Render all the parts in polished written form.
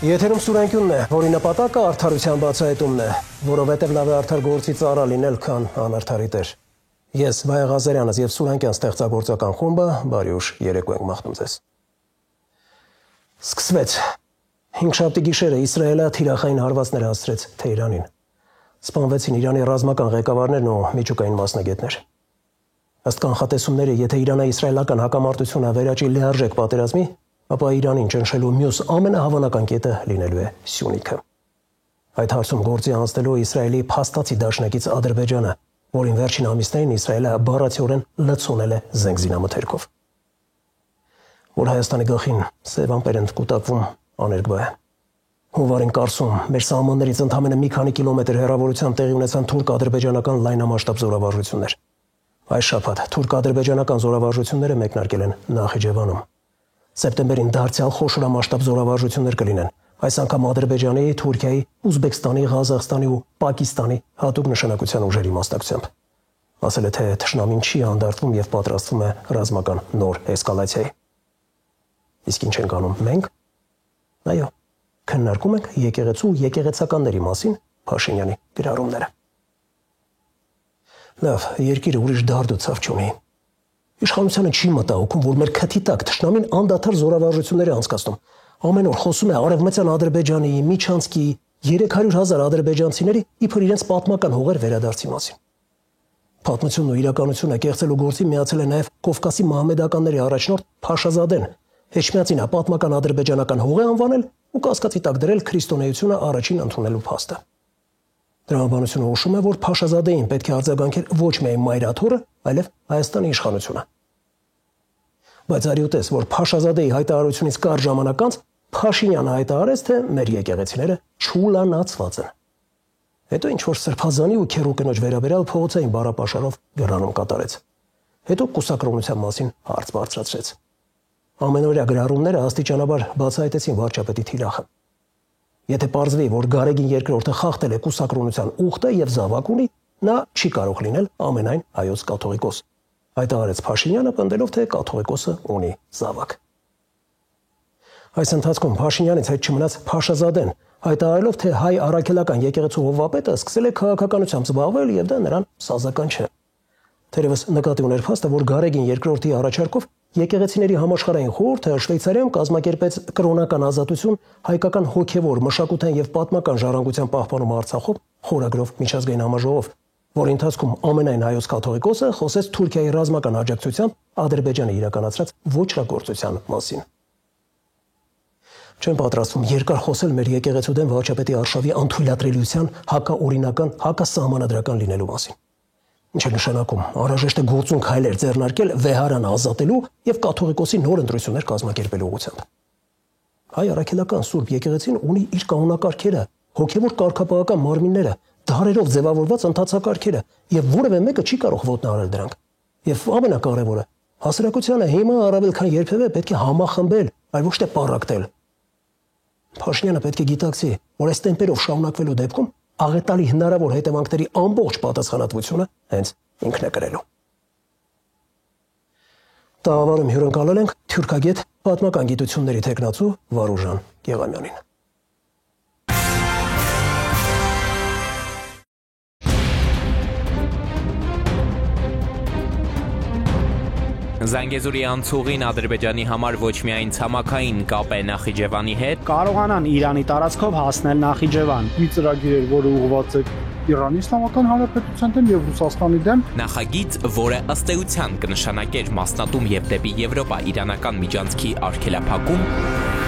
Եթերում Սուրենքյունն է, որի նպատակը արդարության բացահայտումն է, որովհետև լավ է արդար գործի ծառա լինել, քան անարդարի տեր։ Ես Վայա Ղազարյանս եւ Սուրենքյան ստեղծագործական խումբը բարի ուշ երեկո ենք մաղթում ձեզ։ Սկսվեց։ Հինգշաբթի գիշերը Իսրայելը թիրախային հարվածներ հասցրեց Թեհրանին։ Սպանվեցին Իրանի ռազմական ղեկավարներն ու միջուկային մասնագետներ։ Ըստ կանխատեսումների, եթե Իրано-իսրայելական հակամարտությունը վերաճի լիարժեք պատերազմի, ապա Իրանին ճնշելու մյուս ամենահավանական կետը լինելու է Սյունիքը։ Այդ հարցում գործի անցնելու Իսրայելի փաստացի դաշնակից Ադրբեջանը, որին վերջին ամիսներին Իսրայելը բառացիորեն լցոնել է զենգզինամթերքով։ Որ Հայաստանի գլխին սև ամպեր են կուտակվում, աներկբա է։ Հունվարին Կարսում մեր սահմաններից ընդամենը մի քանի կիլոմետր հեռավորությամբ տեղի ունեցան թուրք-ադրբեջանական լայնամասշտաբ զորավարժություններ։ Այս շաբաթ թուրք-ադրբեջանական զորավարժությունները մեկնարկել են Նախիջևանում։ Սեպտեմբերին դարձյալ խոշորամասշտաբ զորավարժություններ կլինեն, այս անգամ Ադրբեջանի, Թուրքիայի, Ուզբեկստանի, Ղազախստանի ու Պակիստանի հատուկ նշանակության ուժերի մասնակցությամբ։ Ասել է, թե թշնամին չի անդարտվում եւ պատրաստվում է ռազմական նոր էսկալացիայի։ Իսկ ինչ ենք անում մենք։ Այո, քննարկում ենք եկեղեցու ու եկեղեցականների մասին Փաշինյանի գրառումները։ Լավ, երկիրը ուրիշ դարդ ու ցավ չունի։ Իշխանությունը չի մտահոգում, որ մեր քթի տակ թշնամին անդադար զորավարժություններ է անցկացնում։ Ամեն օր խոսում է Արևմտյան Ադրբեջանի, Միջանցքի 300,000 ադրբեջանցիների իբր իրենց պատմական հողեր վերադարձի մասին։ Պատմությունն ու իրականությունը կեղծելու գործի միացել է նաև Կովկասի մահմեդականների առաջնորդ Փաշազադեն։ Էջմիածին պատմական ադրբեջանական հող է անվանել ու կասկածի տակ դրել քրիստոնեությունը առաջին ընդունելու փաստը։ Դրամաբանությունը ուշում է, որ Փաշազադեին պետք է արձագանքեր ոչ միայն մայրաթորը, այլև Հայաստանի իշխանությունը։ Բայց արյութես, որ Փաշազադեի հայտարարությունից կարճ ժամանակ անց Փաշինյանը հայտարարեց, թե մեր եկեղեցիները չուլանացված են։ Հետո ինչ-որ սրբազանի ու քերու կնոջ վերաբերյալ փողոցային բառապաշարով գրառում կատարեց։ Հետո կուսակրոնության մասին հարց բարձրացրեց։ Ամենօրյա գրառումները աստիճանաբար բացահայտեցին վարչապետի թիրախը։ Եթե պարզվի, որ Գարեգին II խախտել է կուսակրոնության ուխտը եւ զավակ ունի, նա չի կարող լինել ամենայն հայոց կաթողիկոս։ Հայտարարեց Փաշինյանը, պնդելով, թե կաթողիկոսը ունի զավակ։ Այս ընթացքում Փաշինյանից հետ չմնաց Փաշազադեն, հայտարարելով, թե հայ առաքելական եկեղեցու հովվապետը սկսել է քաղաքականությամբ զբաղվել եւ դա նրան սազական չէ։ Թերևս նկատի ուներ փաստը, որ Գարեգին II-ի առաջարկով եկեղեցիների համաշխարհային խորհուրդը Շվեյցարիայում կազմակերպեց կրոնական ազատություն հայկական հոգևոր, մշակութային եւ պատմական ժառանգության պահպանումը Արցախով խորագրով միջազգային համաժողով, որի ընթացքում ամենայն հայոց կաթողիկոսը խոսեց Թուրքիայի ռազմական աջակցությամբ Ադրբեջանը իրականացրած ոչրագործության մասին։ Չեմ պատրաստվում երկար խոսել մեր եկեղեցու դեմ վարչապետի արշավի անթույլատրելիության հակաօրինական, հակասահմանադրական լինելու մասին։ Ինչ է նշանակում, անհրաժեշտ է գործուն քայլեր ձեռնարկել վեհարանը ազատելու եւ կաթողիկոսի նոր ընտրություններ կազմակերպելու ուղղությամբ։ Հայ առաքելական Սուրբ եկեղեցին ունի իր կանոնակարգերը, հոգևոր կարգապահական մարմինները, դարերով ձևավորված ընթացակարգերը եւ որևէ մեկը չի կարող ոտնահարել դրանք։ Եվ ամենակարևորը, հասարակությանը հիմա առավել քան երբևէ պետք է համախմբել, այլ ոչ թե պառակտել։ Փաշինյանը պետք է գիտակցի, որ այս տեմպերով շարունակվելու դեպքում աղետալի հնարավոր հետևանքների ամբողջ պատասխանատվությունը հենց ինքն է կրելու։ Տաղավարում հյուրընկալել ենք թուրքագետ պատմական գիտությունների թեկնածու Վարուժան Գեղամյանին։ Զանգեզուրի անցուղին Ադրբեջանի համար ոչ միայն ցամաքային կապ է Նախիջևանի հետ, կարողանան Իրանի տարածքով հասնել Նախիջևան։ Մի ծրագիր էր, որը ուղղված է Իրանի Իսլամական Հանրապետության դեմ եւ Ռուսաստանի դեմ։ Նախագիծ, որը ըստ էության կնշանակեր մասնատում եւ դեպի Եվրոպա իրանական միջանցքի արգելափակում,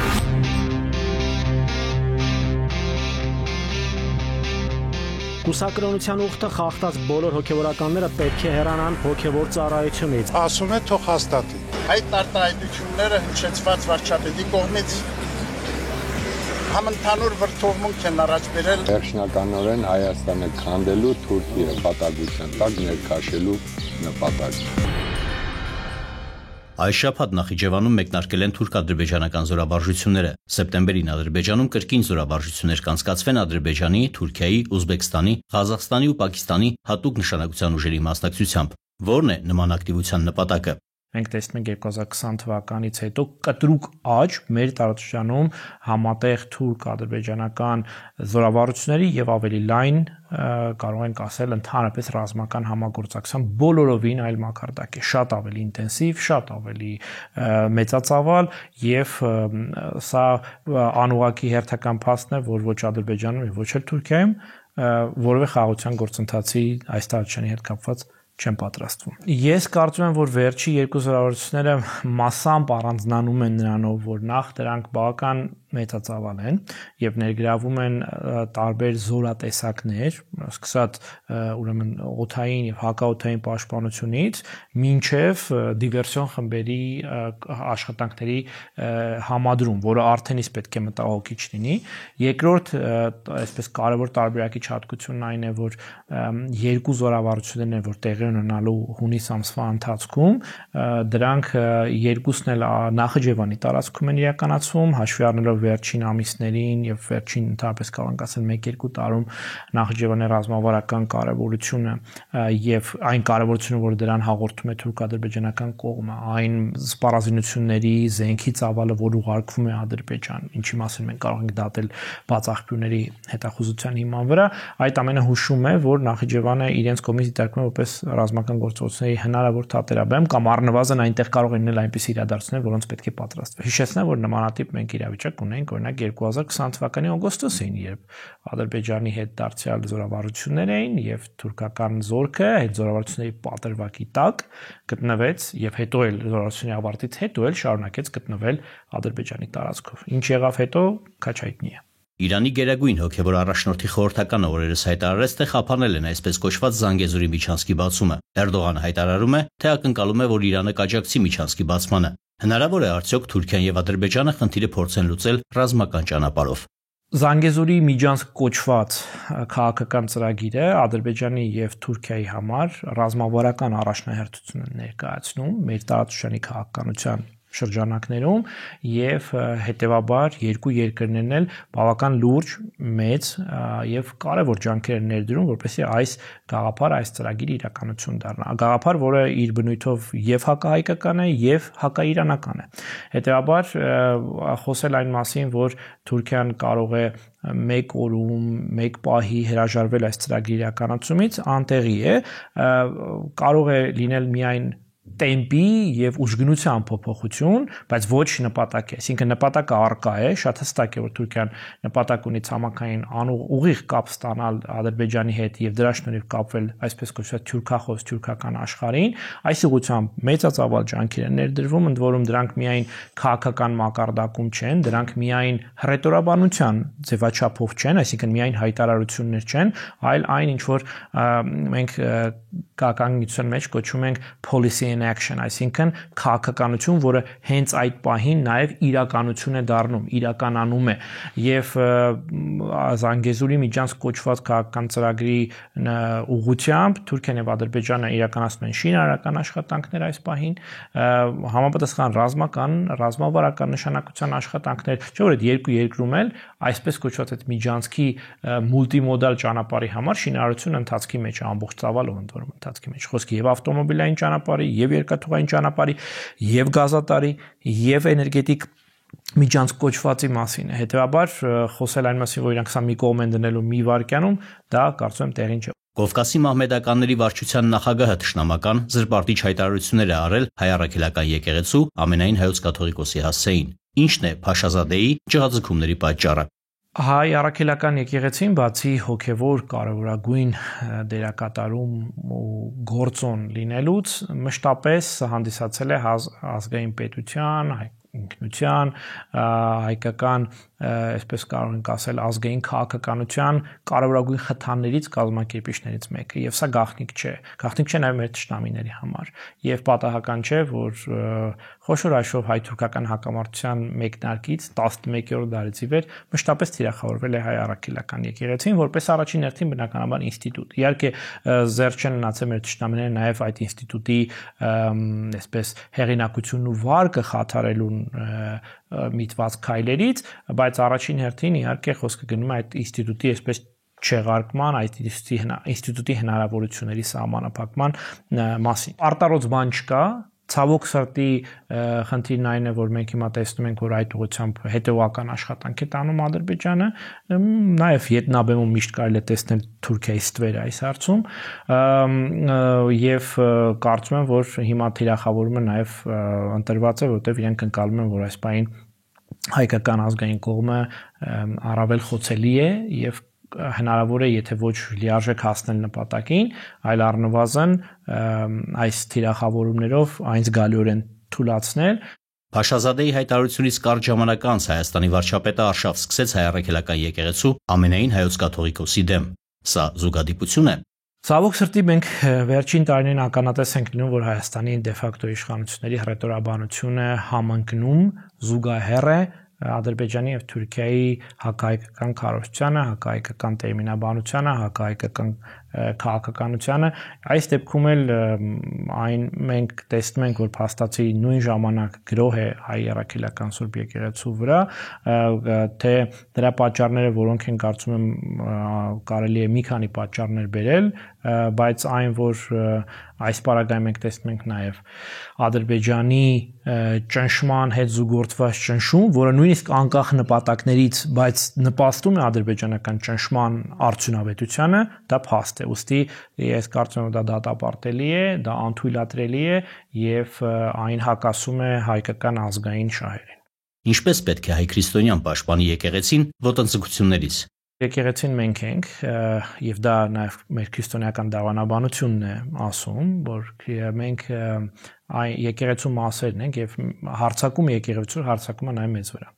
Կուսակրոնության ուխտը խախտած բոլոր հոգևորականները պետք է հեռանան հոգևոր ծառայությունից։ Ասում է թող հաստատի։ Այդ արտահայտությունները հնչեցված վարչապետի կողմից համընդհանուր վրդովմունք են առաջ բերել վերջնականորեն Հայաստանը քանդելու, Թուրքիա պատահության տակ ներքաշելու նպատակով։ Այս շաբաթ Նախիջևանում մեկնարկել են թուրք-ադրբեջանական զորավարժությունները։ Սեպտեմբերին Ադրբեջանում կրկին զորավարժություններ կանցկացվեն Ադրբեջանի, Թուրքիայի, Ուզբեկստանի, Ղազախստանի ու Պակիստանի հատուկ նշանակության ուժերի մասնակցությամբ։ Որն է նման ակտիվության նպատակը։ Մենք տեսնում ենք 2020 թվականից հետո կտրուկ աճ մեր տարածաշրջանում համատեղ թուրք-ադրբեջանական զորավարությունների եւ ավելի լայն կարող ենք ասել ընդհանրապես ռազմական համագործակցության բոլորովին այլ մակարդակ է, շատ ավելի ինտենսիվ, շատ ավելի մեծածավալ եւ սա անուղղակի հերթական փաստն է, որ ոչ Ադրբեջանում եւ ոչ էլ Թուրքիայում որևէ խաղաղության գործընթացի այս տարածաշրջանի հետ կապված չեմ պատրաստվում։ Ես կարծում եմ, որ վերջի երկու զորավարությունները մասամբ առանձնանում են նրանով, որ նախ դրանք բավական մեծածավալ են եւ ներգրավում են տարբեր զորատեսակներ, սկսած ուրեմն օդային եւ հակաօդային պաշտպանությունից մինչեւ դիվերսիոն խմբերի աշխատանքների համադրում, որը արդեն իսկ պետք է մտահոգիչ լինի։ Երկրորդ, այսպես կարևոր տարբերակի հատկությունն այն է, որ երկու զորավարություններն են, որ տեղի ունենալու հունիս ամսվա ընթացքում, դրանք երկուսն էլ Նախիջևանի տարածքում են իրականացվում, հաշվի առնելով վերջին ամիսներին եւ վերջին ընդհանրապես կարող ենք ասել 1-2 տարում Նախիջևանի ռազմավարական կարեւորությունը եւ այն կարեւորությունը, որ դրան հաղորդում է թուրք-ադրբեջանական կողմը, այն սպառազինությունների զենքի ծավալը, որ ուղարկվում է Ադրբեջան, ինչի մասին մենք կարող ենք դատել բաց աղբյուրների հետախուզության հիման վրա, այդ ամենը հուշում է, որ Նախիջևանը իրենց կողմից դիտարկվում է որպես ռազմական գործողությունների հնարավոր թատերաբեմ կամ առնվազն այնտեղ կարող են լինել այնպիսի իրադարձություններ, որոնց պետք է պատրաստվել։ Հիշեցնեմ, որ նմանատիպ մենք իրավիճակ ունենք օրինակ 2020 թվականի օգոստոսին, երբ Ադրբեջանի հետ դարձյալ զորավարություններ էին եւ թուրքական զորքը այդ զորավարությունների պատրվակի տակ գտնվեց եւ հետո էլ զորավարությունների ավարտից հետո էլ շարունակեց գտնվել Ադրբեջանի տարածքով։ Ինչ եղավ հետո, քաչ հայտնի է։ Իրանի գերագույն հոգևոր առաջնորդի խորհրդականը օրերս հայտարարեց, թե խափանել են այսպես կոչված Զանգեզուրի միջանցքի բացումը։ Էրդողանը հայտարարում է, թե ակնկալում է, որ Իրանը կաջակցի միջանցքի բացմանը։ Հնարավոր է արդյոք Թուրքիան եւ Ադրբեջանը խնդիրը փորձեն լուծել ռազմական ճանապարհով։ Զանգեզուրի միջանցք կոչված քաղաքական ծրագիրը Ադրբեջանի եւ Թուրքիայի համար ռազմավարական առաջնահերթություն է ներկայացնում մեր տարածաշրջանի քաղաքականության շրջանակներում եւ հետեւաբար երկու երկրներն էլ բավական լուրջ, մեծ եւ կարեւոր ջանքեր են ներդրում, որպեսզի այս գաղափարը, այս ծրագիրը իրականություն դառնա։ Գաղափար, որը իր բնույթով եւ հակահայկական է եւ հակաիրանական է։ Հետեւաբար խոսել այն մասին, որ Թուրքիան կարող է մեկ օրում, մեկ պահի հրաժարվել այս ծրագրի իրականացումից, անտեղի է, կարող է լինել միայն տեմպի եւ ուժգնության փոփոխություն, բայց ոչ նպատակ է, այսինքն նպատակը առկա է, շատ հստակ է, որ Թուրքիան նպատակ ունի ցամաքային ուղիղ կապ ստանալ Ադրբեջանի հետ եւ դրա շնորհիվ կապվել այսպես կոչված թուրքախոս թուրքական աշխարհին, այս ուղղությամբ մեծածավալ ջանքեր են ներդրվում, ընդ որում դրանք միայն քաղաքական մակարդակում չեն, դրանք միայն հռետորաբանության ձևաչափով չեն, այսինքն միայն հայտարարություններ չեն, այլ այն ինչ որ մենք քաղաքականության մեջ կոչում ենք policy in action, այսինքն քաղաքականություն, որը հենց այդ պահին նաև իրականություն է դառնում, իրականանում է եւ Զանգեզուրի միջանցք կոչված քաղաքական ծրագրի ուղղությամբ Թուրքիան եւ Ադրբեջանը իրականացնում են շինարարական աշխատանքներ այս պահին, համապատասխան ռազմավարական նշանակության աշխատանքներ, չէ՞ որ այդ երկու երկրում էլ այսպես կոչված այդ միջանցքի մուլտիմոդալ ճանապարհի համար շինարարությունը ընթացքի մեջ է ամբողջ ծավալով ընդորում ընթացքի մեջ խոսքի եւ ավտոմոբիլային ճանապարհի եւ երկաթուղային ճանապարհի եւ գազատարի եւ էներգետիկ միջանցք կոչվածի մասին է։ Հետեւաբար խոսել այն մասին, որ իրանք սա մի կողմ են դնելու մի վայրկյանում, դա կարծում եմ տեղին չէ։ Կովկասի մահմեդականների վարչության նախագահը թշնամական զրպարտիչ հայտարարություններ է արել հայ առաքելական եկեղեցու ամենայն հայոց կաթողիկոսի հասցեին։ Ինչն է Փաշազադեի ճղաձգումների պատճառը։ Հայ առաքելական եկեղեցին բացի հոգևոր կարևորագույն դերակատարում ու գործոն լինելուց մշտապես հանդիսացել է ազգային պետության, ինքնության, հայկական, այսպես կարող ենք ասել, ազգային քաղաքականության կարևորագույն խթաններից կազմակերպիչներից մեկը, եւ սա գաղտնիք չէ նաեւ մեր ճշտամիների համար, եւ պատահական չէ, որ խոշոր հաշվով հայ-թուրքական հակամարտության մեկնարկից 11-րդ դարից ի վեր մշտապես թիրախավորվել է հայ առաքելական եկեղեցին, որպես առաջին հերթին բնականաբար ինստիտուտ։ Իհարկե զերծ չեն մնացել մեր ճշտամիները նաեւ այդ ինստիտուտի այսպես հեղինակությունն ու վարկը խաթարելու միտված քայլերից, բայց առաջին հերթին իհարկե խոսքը գնում է այդ ինստիտուտի այսպես չեղարկման, այդ ինստիտուտի հնարավորությունների սահմանափակման մասին։ Արտառոց բան չկա, Ցավոք սրտի խնդիրն այն է, որ մենք հիմա տեսնում ենք, որ այդ ուղղությամբ հետևական աշխատանք է տանում Ադրբեջանը, նաև Վիետնամում միշտ կարելի է տեսնել Թուրքիայի ստվերը այս հարցում, եւ կարծում եմ, որ հիմա թիրախավորումը նաև ընտրված է, որտեղ իրենք ընկալում են, որ այս պահին հայկական ազգային կողմը առավել խոցելի է եւ հնարավոր է, եթե ոչ լիարժեք հասնել նպատակին, այլ առնվազն այս թիրախավորումներով այն զգալիորեն թուլացնել։ Փաշազադեի հայտարարությունից կարճ ժամանակ անց Հայաստանի վարչապետը արշավ սկսեց հայ առաքելական եկեղեցու ամենայն հայոց կաթողիկոսի դեմ։ Սա զուգադիպություն է։ Ցավոք սրտի մենք վերջին տարիներին ականատես ենք լինում, որ Հայաստանի դեֆակտո իշխանությունների հռետորաբանությունը համընկնում զուգահեռ է Ադրբեջանի եւ Թուրքիայի հակահայկական քարոզչությանը, հակահայկական տերմինաբանությանը, հակահայկական քաղաքականությանը։ Այս դեպքում էլ այն մենք տեսնում ենք, որ փաստացի նույն ժամանակ գրոհ է հայ առաքելական Սուրբ եկեղեցու վրա, թե դրա պատճառները, որոնք են կարծում եմ կարելի է մի քանի պատճառներ բերել, բայց այն, որ այս պարագայում մենք տեսնում ենք նաև Ադրբեջանի ճնշման հետ զուգորդված ճնշում, որը նույնիսկ անկախ նպատակներից, բայց նպաստում է ադրբեջանական ճնշման արդյունավետությանը, դա փաստ է։ Ուստի ես կարծում եմ դա դատապարտելի է, դա անթույլատրելի է եւ այն հակասում է հայկական ազգային շահերին։ Ինչպես պետք է հայ քրիստոնյան պաշտպանի եկեղեցին ոտնձգություններից։ Եկեղեցին մենք ենք եւ դա նաեւ մեր քրիստոնեական դավանաբանությունն է ասում, որ մենք այն եկեղեցու մասերն ենք եւ հարցակում եկեղեցու հարցակումը նաեւ մեծ վրա։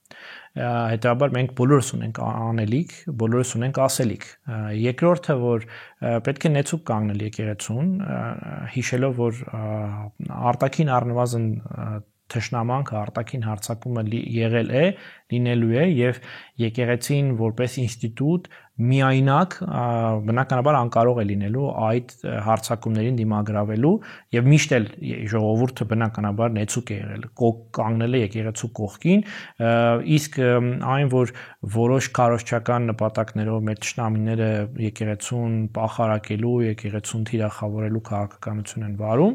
Հետաբար մենք բոլորս ունենք անելիք, բոլորս ունենք ասելիք։ Երկրորդը, որ պետք է նեցուկ կանգնել եկեղեցուն, հիշելով, որ արտաքին առնվազն թշնամանքը, արտաքին հարցակումը եղել է, լինելու է եւ եկեղեցին որպես ինստիտուտ միայնակ բնականաբար անկարող է լինելու այդ հարցակումներին դիմագրավելու եւ միշտ էլ ժողովուրդը բնականաբար նեցուկ է եղել, կանգնել է եկեղեցու կողքին, իսկ այն, որ որոշ քարոզչական նպատակներով մեր թշնամիները եկեղեցուն պախարակելու, եկեղեցուն թիրախավորելու քաղաքականություն են վարում,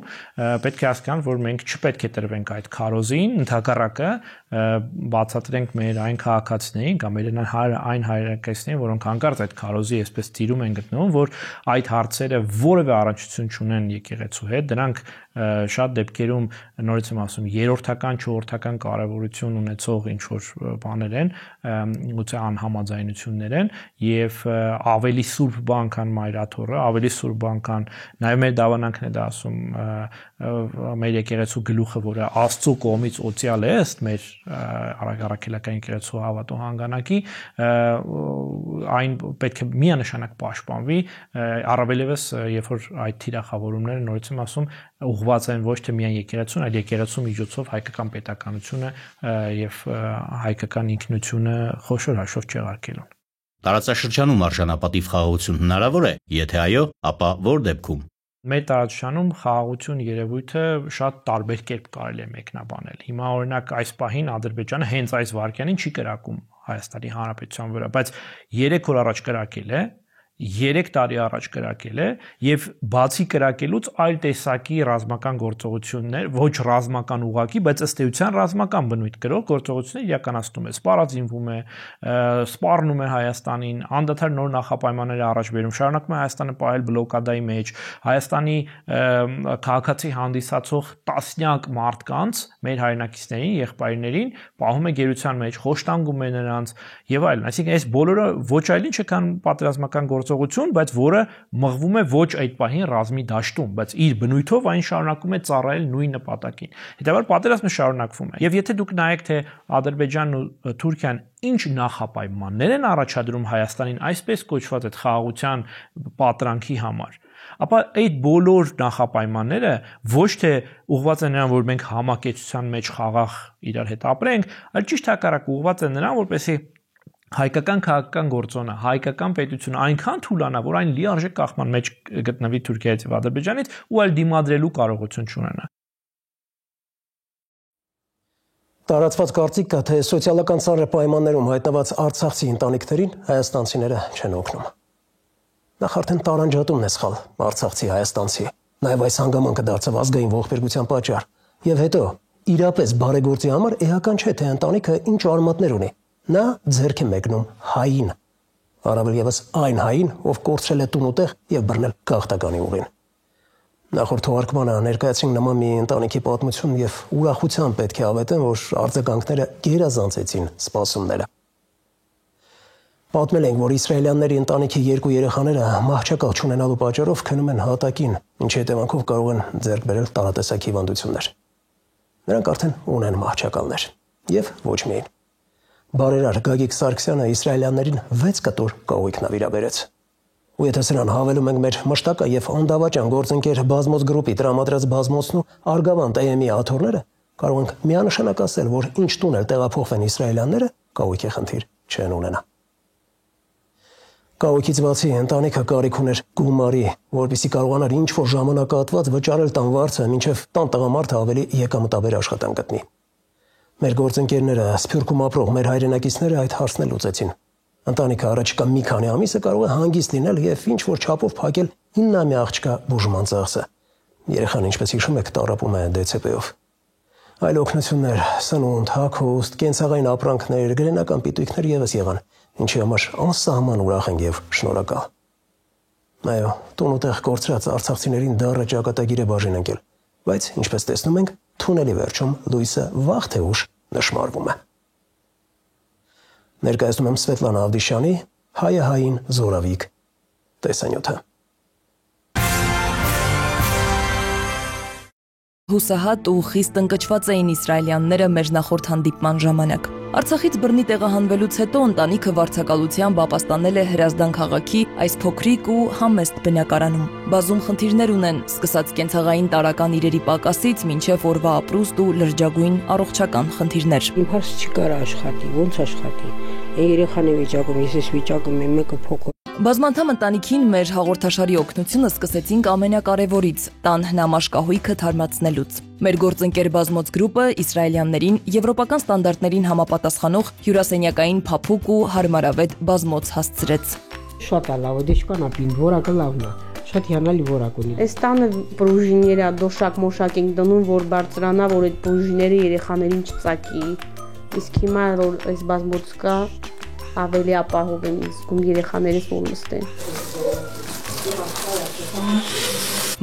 պետք է հասկանալ, որ մենք չպետք է տրվենք այդ քարոզին, ընդհակառակը բացատրենք մեր այն քաղաքացիներին կամ այն հայրենակիցներին, որոնք հանկարծ այդ քարոզի այսպես ծիրում են գտնվում, որ այդ հարցերը որևէ առնչություն չունեն եկեղեցու հետ, դրանք շատ դեպքերում նորից եմ ասում երրորդական, չորրորդական կարևորություն ունեցող ինչ որ բաներ են, գուցե անհամաձայնություններ են եւ ավելի սուրբ բան քան մայրաթոռը, ավելի սուրբ բան քան նաեւ մեր դավանանքն է դա ասում մեր եկեղեցու գլուխը, որը Աստծո կողմից օծյալ է ըստ մեր առաքելական եկեղեցու հավատո հանգանակի, այն պետք է միանշանակ պաշտպանվի, առավելևս երբ որ այդ թիրախավորումները նորից եմ ասում ուղղված են ոչ թե միայն եկեղեցուն, այլ եկեղեցու միջոցով հայկական պետականությունը եւ հայկական ինքնությունը խոշոր հաշվով չեղարկելուն։ Տարածաշրջանում արժանապատիվ խաղաղություն հնարավոր է, եթե այո, ապա որ դեպքում։ Մեր տարածաշրջանում խաղաղություն երևույթը շատ տարբեր կերպ կարելի է մեկնաբանել։ Հիմա օրինակ այս պահին Ադրբեջանը հենց այս վայրկյանին չի կրակում Հայաստանի Հանրապետության վրա, բայց 3 օր առաջ կրակել է, 3 տարի առաջ կրակել է եւ բացի կրակելուց այլ տեսակի ռազմական գործողություններ, ոչ ռազմական ուղակի, բայց ըստ էության ռազմական բնույթ կրող գործողություններ իրականացնում է, սպառազինվում է, սպառնում է Հայաստանին, անդադար նոր նախապայմաններ առաջ բերում, շարունակում է Հայաստանը պահել բլոկադայի մեջ, Հայաստանի քաղաքացի հանդիսացող տասնյակ մարդկանց, մեր հայրենակիցներին, եղբայրներին պահում է գերության մեջ, խոշտանգում է նրանց եւ այլն, այսինքն այս բոլորը ոչ այլ ինչ քան պատերազմական գործողություն, բայց որը մղվում է ոչ այդ պահին ռազմի դաշտում, բայց իր բնույթով այն շարունակում է ծառայել նույն նպատակին։ Հետևաբար պատերազմը շարունակվում է։ Եվ եթե դուք նայեք, թե Ադրբեջանն ու Թուրքիան ինչ նախապայմաններ են առաջադրում Հայաստանին այսպես կոչված այդ խաղաղության պատրանքի համար, ապա այդ բոլոր նախապայմանները ոչ թե ուղղված են նրան, որ մենք համակեցության մեջ խաղաղ իրար հետ ապրենք, այլ ճիշտ հակառակը ուղղված են նրան, որպեսզի հայկական քաղաքական գործոնը, հայկական պետությունը այնքան թուլանա, որ այն լիարժեք կախման մեջ գտնվի Թուրքիայից եւ Ադրբեջանից ու այլ դիմադրելու կարողություն չունենա։ Տարածված կարծիք կա, թե սոցիալական ծանր պայմաններում հայտնված արցախցի ընտանիքներին հայաստանցիները չեն օգնում։ Նախ արդեն տարանջատումն է սխալ արցախցի հայաստանցի։ Նաև այս հանգամանքը դարձավ ազգային ողբերգության պատճառ։ Եվ հետո իրապես բարեգործի համար էական չէ, թե ընտանիքը ինչ արմատներ ունի։ Նա ձեռք է մեկնում հային, առավել եւս այն հային, ով կորցրել է տուն ու տեղ եւ բռնել գաղթականի ուղին։ Նախորդ թողարկմանը ներկայացրինք նման մի ընտանիքի պատմություն եւ ուրախությամբ պետք է ավետեմ, որ արձագանքները գերազանցեցին սպասումները։ Պատմել ենք, որ իսրայելյանների ընտանիքի 2 երեխաները մահճակալ չունենալու պատճառով քնում են հատակին, ինչի հետևանքով կարող են ձեռք բերել տարատեսակ հիվանդություններ։ Նրանք արդեն ունեն մահճակալներ եւ ոչ միայն։ Բարերար Գագիկ Սարգսյանը իսրայելյաններին 6 կտոր կահույք նվիրաբերեց։ Ու եթե սրան հավելում ենք մեր մշտակա եւ անդավաճան գործընկեր Բազմոց գրուպի տրամադրած բազմոցն ու Արգավանդ AM-ի աթոռները, կարող ենք միանշանակ ասել, որ ինչ տուն էլ տեղափոխվեն իսրայելյանները, կահույքի խնդիր չեն ունենա։ Կահույքից բացի ընտանիքը կարիք ուներ գումարի, որպեսզի կարողանար ինչ-որ ժամանակահատված վճարել տան վարձը, մինչև տան տղամարդը ավելի եկամտաբեր աշխատանք գտնի։ Մեր գործընկերները, Սփյուռքում ապրող մեր հայրենակիցները այդ հարցն լուծեցին։ Ընտանիքը առաջիկա մի քանի ամիսը կարող է հանգիստ լինել եւ ինչ-որ չափով փակել 9-ամյա աղջկա բուժման ծախսը։ Երեխան, ինչպես հիշում եք, տառապում է ԴՑՊ-ով։ Այլ օգնություններ, սնունդ, հագուստ, կենցաղային ապրանքներ, գրենական պիտույքներ եւս եղան, ինչի համար անսահման ուրախ ենք եւ շնորհակալ։ Այո, տուն ու տեղ կորցրած արցախցիներին դառը ճակատագիր է բաժին ընկել, բայց ինչպես տեսնում ենք, թունելի վերջում լույսը վաղ թե ուշ նշմարվում է։ Ներկայացնում եմ Սվետլանա Ավդիշյանի «Հայը հային զորավիք» տեսանյութը։ Հուսահատ ու խիստ ընկճված էին իսրայելյանները մեր նախորդ հանդիպման ժամանակ։ Արցախից բռնի տեղահանվելուց հետո ընտանիքը վարձակալությամբ ապաստանել է Հրազդան քաղաքի այս փոքրիկ ու համեստ բնակարանում։ Բազում խնդիրներ ունեն, սկսած կենցաղային տարական իրերի պակասից մինչև օրվա ապրուստ ու լրջագույն առողջական խնդիրներ։ Իմ հարց չկար աշխատի, ոնց աշխատի։ Երեխան է վիճակում, ես վիճակում եմ, մեկը փոքր։ Բազմանդամ ընտանիքին մեր հաղորդաշարի օգնությունը սկսեցինք ամենակարևորից՝ տան հնամաշկահույքը թարմացնելուց։ Մեր գործընկեր Բազմոց գրուպը իսրայելյաններին եվրոպական ստանդարտներին համապատասխանող հյուրասենյակային փափուկ ու հարմարավետ բազմոց հասցրեց։ Շատ լավ է, դե չկան ապին, որակը լավն է։ Շատ հիանալի որակ ունի։ Այս տանը պրուժիները դոշակ մոշակ ենք դնում, որ բարձրանա, որ այդ պրուժիները երեխաներին չծակի։ Իսկ հիմա որ այս բազմոց կա, ավելի ապահով են զգում երեխաներս որ նստեն։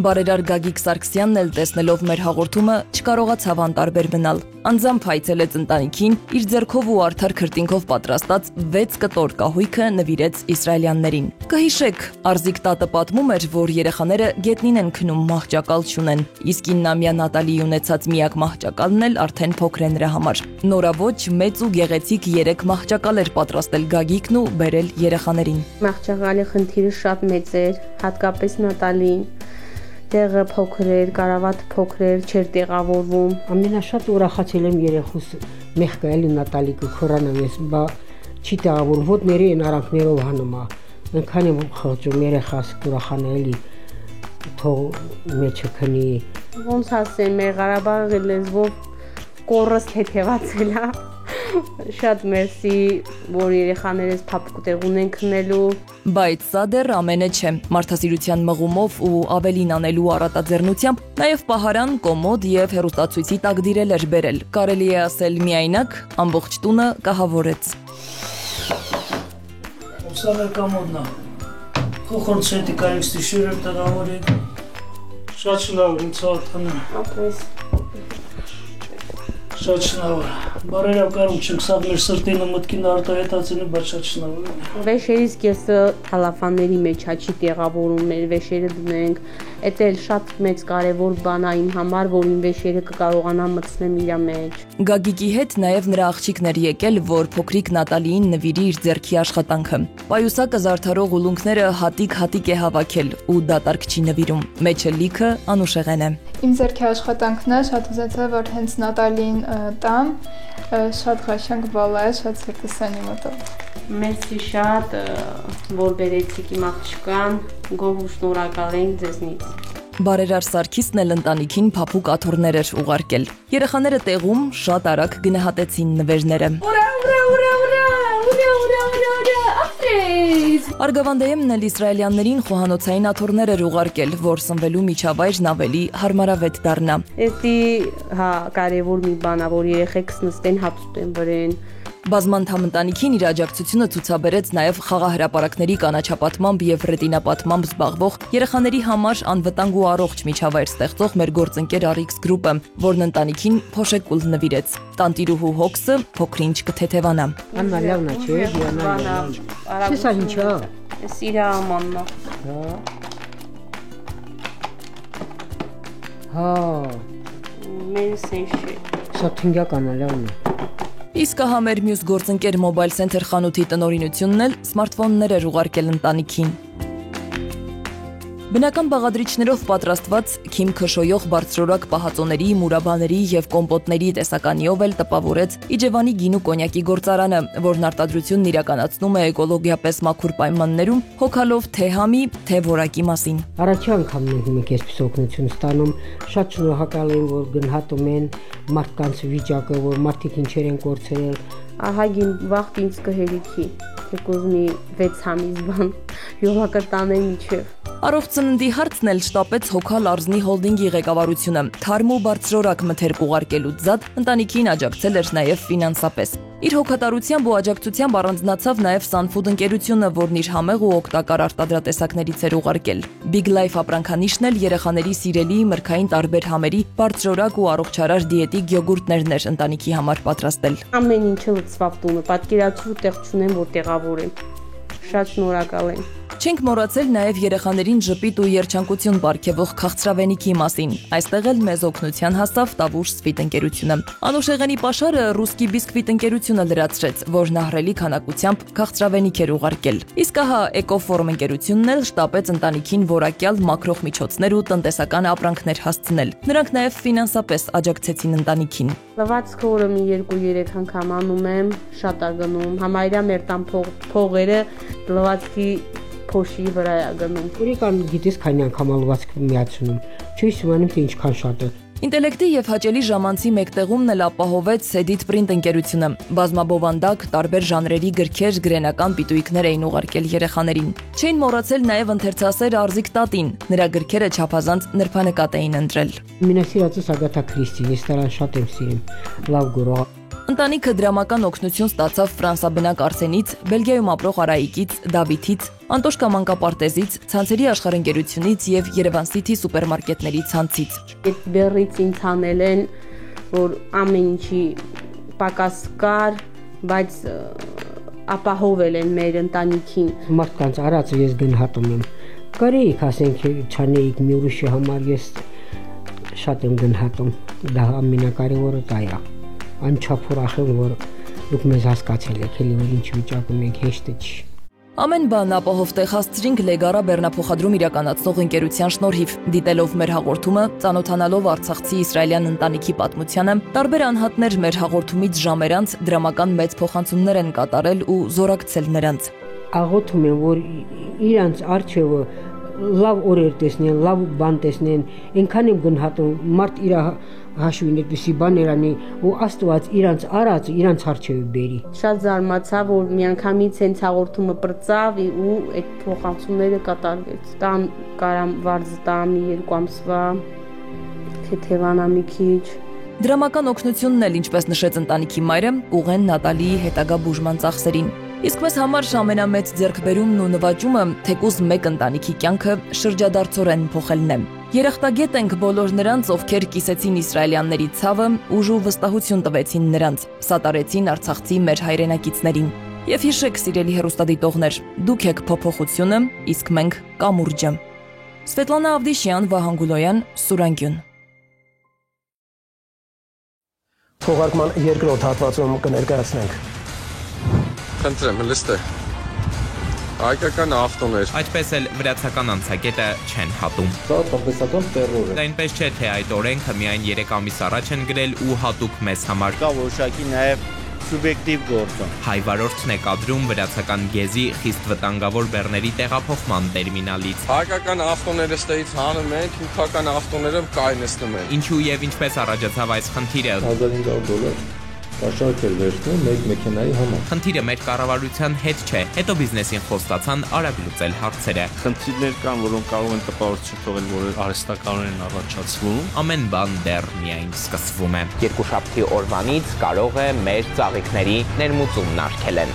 Բարերար Գագիկ Սարգսյանն էլ տեսնելով մեր հաղորդումը չկարողացավ անտարբեր մնալ։ Անձամբ հայցելեց ընտանիքին, իր ձեռքով ու արդար քրտինքով պատրաստած 6 կտոր կահույքը նվիրեց իսրայելյաններին։ Կհիշեք, Արզիկ տատը պատմում էր, որ երեխաները գետնին են քնում, մահճակալ չունեն, իսկ 9-ամյա Նատալիի ունեցած միակ մահճակալն էլ արդեն փոքր է նրա համար։ Նորավոճ, մեծ ու գեղեցիկ 3 մահճակալ էր պատրաստել Գագիկն ու բերել երեխաներին։ Մահճակալի խնդիրը շատ մեծ էր, հատկապես Նատալին։ Տեղը փոքր էր, կարավատը փոքր էր, չէր տեղավորվում։ Ամենաշատ ուրախացել եմ երեխուս մեղկա էլի Նատալիկը քորանով ես, բա չի տեղավորվում, ոտների են արանքներով հանում է։ Այնքան եմ խղճում երեխաս ուրախանալի թող մեջը քնի։ Ոնց ասեմ, մեր Ղարաբաղի լեզվով կորս թեթևացել է։ Շատ մերսի, որ երեխաներս փափուկ տեղ ունեն քնելու։ Բայց սա դեռ ամենը չէ։ Մարդասիրության մղումով ու ավելին անելու առատաձեռնությամբ նաև պահարան, կոմոդ եւ հեռուստացույցի տակդիրել էր բերել։ Կարելի է ասել միայնակ ամբողջ տունը կահավորեց։ Սա մեր կոմոդն է։ Քոխորցետի կարիքստի շուրը տեղավորեք։ Շատ շնորհակալ եմ ցավթանը։ Ապրես։ Շատ շնորհակալ։ Բարերավ կարող չեք սա մեր սրտին ու մտքին արտահայտածին, բայց շատ շնորհակալ եմ։ Վեշերից կեսը թալաֆանների մեջ հաչի տեղավորում մեր վեշերը դնենք։ Էդ էլ շատ մեծ կարևոր բան է իմ համար, որ իմ վեշերը կկարողանա մտցնեմ իր մեջ։ Գագիկի հետ նաև նրա աղջիկներ եկել, որ փոքրիկ Նատալիին նվիրի իր ձեռքի աշխատանքը։ Պայուսակը զարդարող ուլունքները հատիկ է հավաքել ու դատարկ չի նվիրում։ Մեջը լիքը անուշեղեն է։ Իմ ձեռքի աշխատանքն է, շատ ուզեցա, որ հենց Նատալին տամ, շատ խաշանք բալա է, շատ սրտեսանի մոտով։ Մերսի շատ, որ բերեցիք իմ աղջկան, գոհ ու շնորհակալ ենք ձեզնից։ Բարերար Սարգիսն էլ ընտանիքին փափուկ աթոռներ էր ուղարկել։ Երեխաները տեղում շատ արագ գնահատեցին նվերները։ Ուրա, ուրա, ուրա, ուրա, ուրա, ուրա, ուրա, ուրա, ապրե։ Արգավանդեեմն էլ իսրայելյաններին խոհանոցային աթոռներ էր ուղարկել, որ սնվելու միջավայրն ավելի հարմարավետ դառնա։ Էդի հա կարևոր մի բան է, որ երեխեքս նստեն հաց ուտեն վրեն։ Բազմանդամ ընտանիքին իր աջակցությունը ցուցաբերեց նաև խաղահրապարակների կանաչապատմամբ եւ ռետինապատմամբ զբաղվող երեխաների համար անվտանգ ու առողջ միջավայր ստեղծող մեր գործընկեր Arix Group-ը, որն ընտանիքին փոշեկուլ նվիրեց։ Տանտիրուհու հոգսը փոքրինչ կթեթևանա։ Աննա լավնա չէ, Դիանա։ Սա ինչա։ Էս իր ամանն է։ Հա։ Մեր սեշի։ Սա թինգական է, լավն է։ Իսկ հա մեր մյուս գործընկեր Mobile Center խանութի տնօրինությունն էլ սմարթֆոններ էր ուղարկել ընտանիքին։ Բնական բաղադրիչներով պատրաստված քիմ քշոյող բարձրորակ պահածոների, մուրաբաների եւ կոմպոտների տեսականիով էլ տպավորեց Իջևանի գինու կոնյակի գործարանը, որն արտադրությունն իրականացնում է էկոլոգիապես մաքուր պայմաններում, հոգալով թե համի, թե որակի մասին։ Առաջի անգամն ենք այսպես օգնություն ստանում, շատ շնորհակալ եմ, որ գնահատում են մարդկանց վիճակը, որ մարդիկ ինչեր են կորցրել։ Ահագին վաղ ինձ կհերիքի, թեկուզ մի 6 ամիս բան, յոլակը տանեմ իջև։ Առողջ ծննդի հարցն էլ շտապեց Հոգալ Արզնի հոլդինգի ղեկավարությունը։ Թարմ ու բարձրորակ մթերք ուղարկելուց զատ ընտանիքին աջակցել էր նաև ֆինանսապես։ Իր հոգատարությամբ ու աջակցությամբ առանձնացավ նաև Sunfood ընկերությունը, որն իր համեղ ու օգտակար արտադրատեսակներից էր ուղարկել։ Big Life ապրանքանիշն էլ երեխաների սիրելի մրգային տարբեր համերի բարձրորակ ու առողջարար դիետիկ յոգուրտներն էր ընտանիքի համար պատրաստել։ Ամեն ինչը լցվավ տունը, պատկերացրու տեղ չունեմ, որ տեղավորեմ։ Շատ շնորհակալ եմ։ Չենք մոռացել նաև երեխաներին ժպիտ ու երջանկություն պարգևող քաղցրավենիքի մասին։ Այստեղ էլ մեզ օգնության հասավ Տավուշ Սվիտ ընկերությունը։ Անուշեղենի պաշարը Ռուսկի բիսկվիտ ընկերությունը լրացրեց, որն ահռելի քանակությամբ քաղցրավենիք էր ուղարկել։ Իսկ հա Էկոֆորմ ընկերությունն էլ շտապեց ընտանիքին որակյալ մաքրող միջոցներ ու տնտեսական ապրանքներ հասցնել։ Նրանք նաև ֆինանսապես աջակցեցին ընտանիքին։ Լվացքը օրը մի 2-3 անգամ անում եմ, շատ է գնում։ Համարյա մեր տան փողերը լվացքի փոշի վրա է գնում։ Ուրիկան գիտես քանի անգամ ալվածք միացնում։ Չես իմանում թե ինչքան շատ է։ Ինտելեկտի եւ հաճելի ժամանցի մեկտեղումն էլ ապահովեց Edit Print ընկերությունը։ Բազմաբովանդակ, տարբեր ժանրերի գրքեր, գրենական պիտույկներ էին ուղարկել երեխաներին։ Չէին մոռացել նաեւ ընթերցասեր Արզիկ Տատին։ Նրա գրքերը չափազանց նրբանկատ էին ընտրել։ Մինասիրածս Ագաթա Քրիստի, ես նրան շատ եմ սիրում։ Լավ գորո։ Ընտանիքը դրամական օգնություն ստացավ ֆրանսաբնակ Արսենից, Բելգիայում ապրող Արայիկից, Դավիթից, Անտոշկա մանկապարտեզից, ցանցերի աշխարհընկերությունից եւ Երևան City սուպերմարկետների ցանցից։ Այդ բերից ինձ հանել են, որ ամեն ինչի պակաս կար, բայց ապահովել են մեր ընտանիքին։ Մարդկանց արածը ես գնահատում եմ։ Կարեիք ասենք չանեիք մի ուրիշի համար, ես շատ եմ գնահատում։ Դա ամենակարևորը դա է։ Անչափ ուրախ եմ, որ դուք մեզ հասկացել եք, էլի որ ինչ վիճակում եք, հեշտ չի։ Ամեն բան ապահով տեղ հասցրինք Լեգարա բեռնափոխադրում իրականացնող ընկերության շնորհիվ, դիտելով մեր հաղորդումը, ծանոթանալով արցախցի իսրայելյան ընտանիքի պատմությանը, տարբեր անհատներ մեր հաղորդումից ժամեր անց դրամական մեծ փոխանցումներ են կատարել ու զորակցել նրանց։ Աղոթում եմ, որ իրանց արջևը լավ օրեր տեսնեն, լավ բան տեսնեն, այնքան եմ գնահատում, մարդ իր հաշվին այդպիսի բաներ անի ու Աստված իրանց արածը իրանց արջևը բերի։ Շատ զարմացա, որ միանգամից հենց հաղորդումը բրծավ ու այդ փոխանցումները կատարվեց։ Տան կարամ վարձը տամ 2 ամսվա, թեթևանա մի քիչ։ Դրամական օգնությունն էլ, ինչպես նշեց ընտանիքի մայրը, կուղեն Նատալիի հետագա բուժման ծախսերին։ Իսկ մեզ համար ամենամեծ ձեռքբերումն ու նվաճումը թեկուզ մեկ ընտանիքի կյանքը շրջադարձորեն փոխելն է։ Երախտագետ ենք բոլոր նրանց, ովքեր կիսեցին իսրայելյանների ցավը, ուժ ու վստահություն տվեցին նրանց, սատարեցին արցախցի մեր հայրենակիցներին։ Եվ հիշեք, սիրելի հեռուստադիտողներ, դուք եք փոփոխությունը, իսկ մենք կամուրջը։ Սվետլանա Ավդիշյան, Վահան Գուլոյան, Սուրանգյուն։ Թողարկման երկրորդ հատվածում կներկայացնենք։ Խնդրեմ, լստե։ Հայկական ավտոներ։ Այդպես էլ վրացական անցակետը չեն հատում։ Դա տնտեսական տերոր է։ Դա այնպես չէ, թե այդ օրենքը միայն 3 ամիս առաջ են գրել ու հատուկ մեզ համար։ Կա որոշակի նաև սուբյեկտիվ գործ։ Հայ վարորդն է կադրում վրացական գեզի խիստ վտանգավոր բեռների տեղափոխման տերմինալից։ Հայկական ավտոները ստեից հանում են, թուրքական ավտոները կայնեցնում են։ Ինչու եւ ինչպես առաջացավ այս խնդիրը։ $1500։ կաշառք էր վերցնում մեկ մեքենայի համար։ Խնդիրը մեր կառավարության հետ չէ, հետո բիզնեսին խոստացան արագ լուծել հարցերը։ Խնդիրներ կան, որոնք կարող են տպավորություն թողել, որ արհեստականորեն առաջացվում։ Ամեն բան դեռ միայն սկսվում է։ Երկուշաբթի օրվանից կարող է մեր ծաղիկների ներմուծումն արգելեն։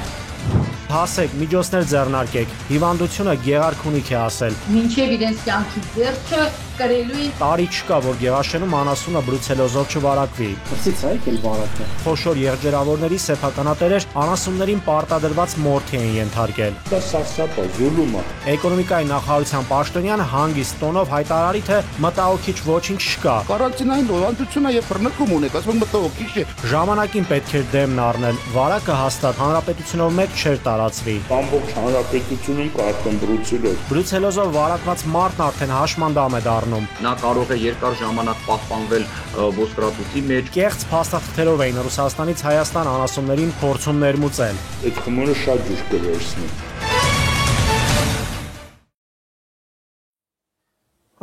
Հասեք, միջոցներ ձեռնարկեք։ Հիվանդությունը գեղարքունիք է ասել։ Մինչև իրենց կյանքի վերջը կրելու են։ Տարի չկա, որ Գեղաշենում անասունը բրուցելոզով չվարակվի։ Ըսից այք էլ վարակն է։ Խոշոր եղջերավորների սեփականատերեր անասուններին պարտադրված մորթի են ենթարկել։ Դա սարսափ է, զուլում է։ Էկոնոմիկայի նախարարության պաշտոնյան հանգիստ տոնով հայտարարի, թե մտահոգիչ ոչինչ չկա։ Կարանտինային օլանդությունը եւ բռնկում ունեք, ասում մտահոգիչ է։ Ժամանակին պետք էր դեմն առնել։ Վարակը հաստատ հանրապետությունով մեկ չէր տարածվի։ Ամբողջ հանրապետությունում կարծեմ բրուցելոզ։ Բրուցելոզով վարակված մարդն արդեն հաշմանդամ է դառնում։ Նա կարող է երկար ժամանակ պահպանվել ոսկրածուծի մեջ։ Կեղծ փաստաթղթերով էին Ռուսաստանից Հայաստան անասուններին փորձում ներմուծել։ Այդ խմորը շատ ջուր կվերցնի։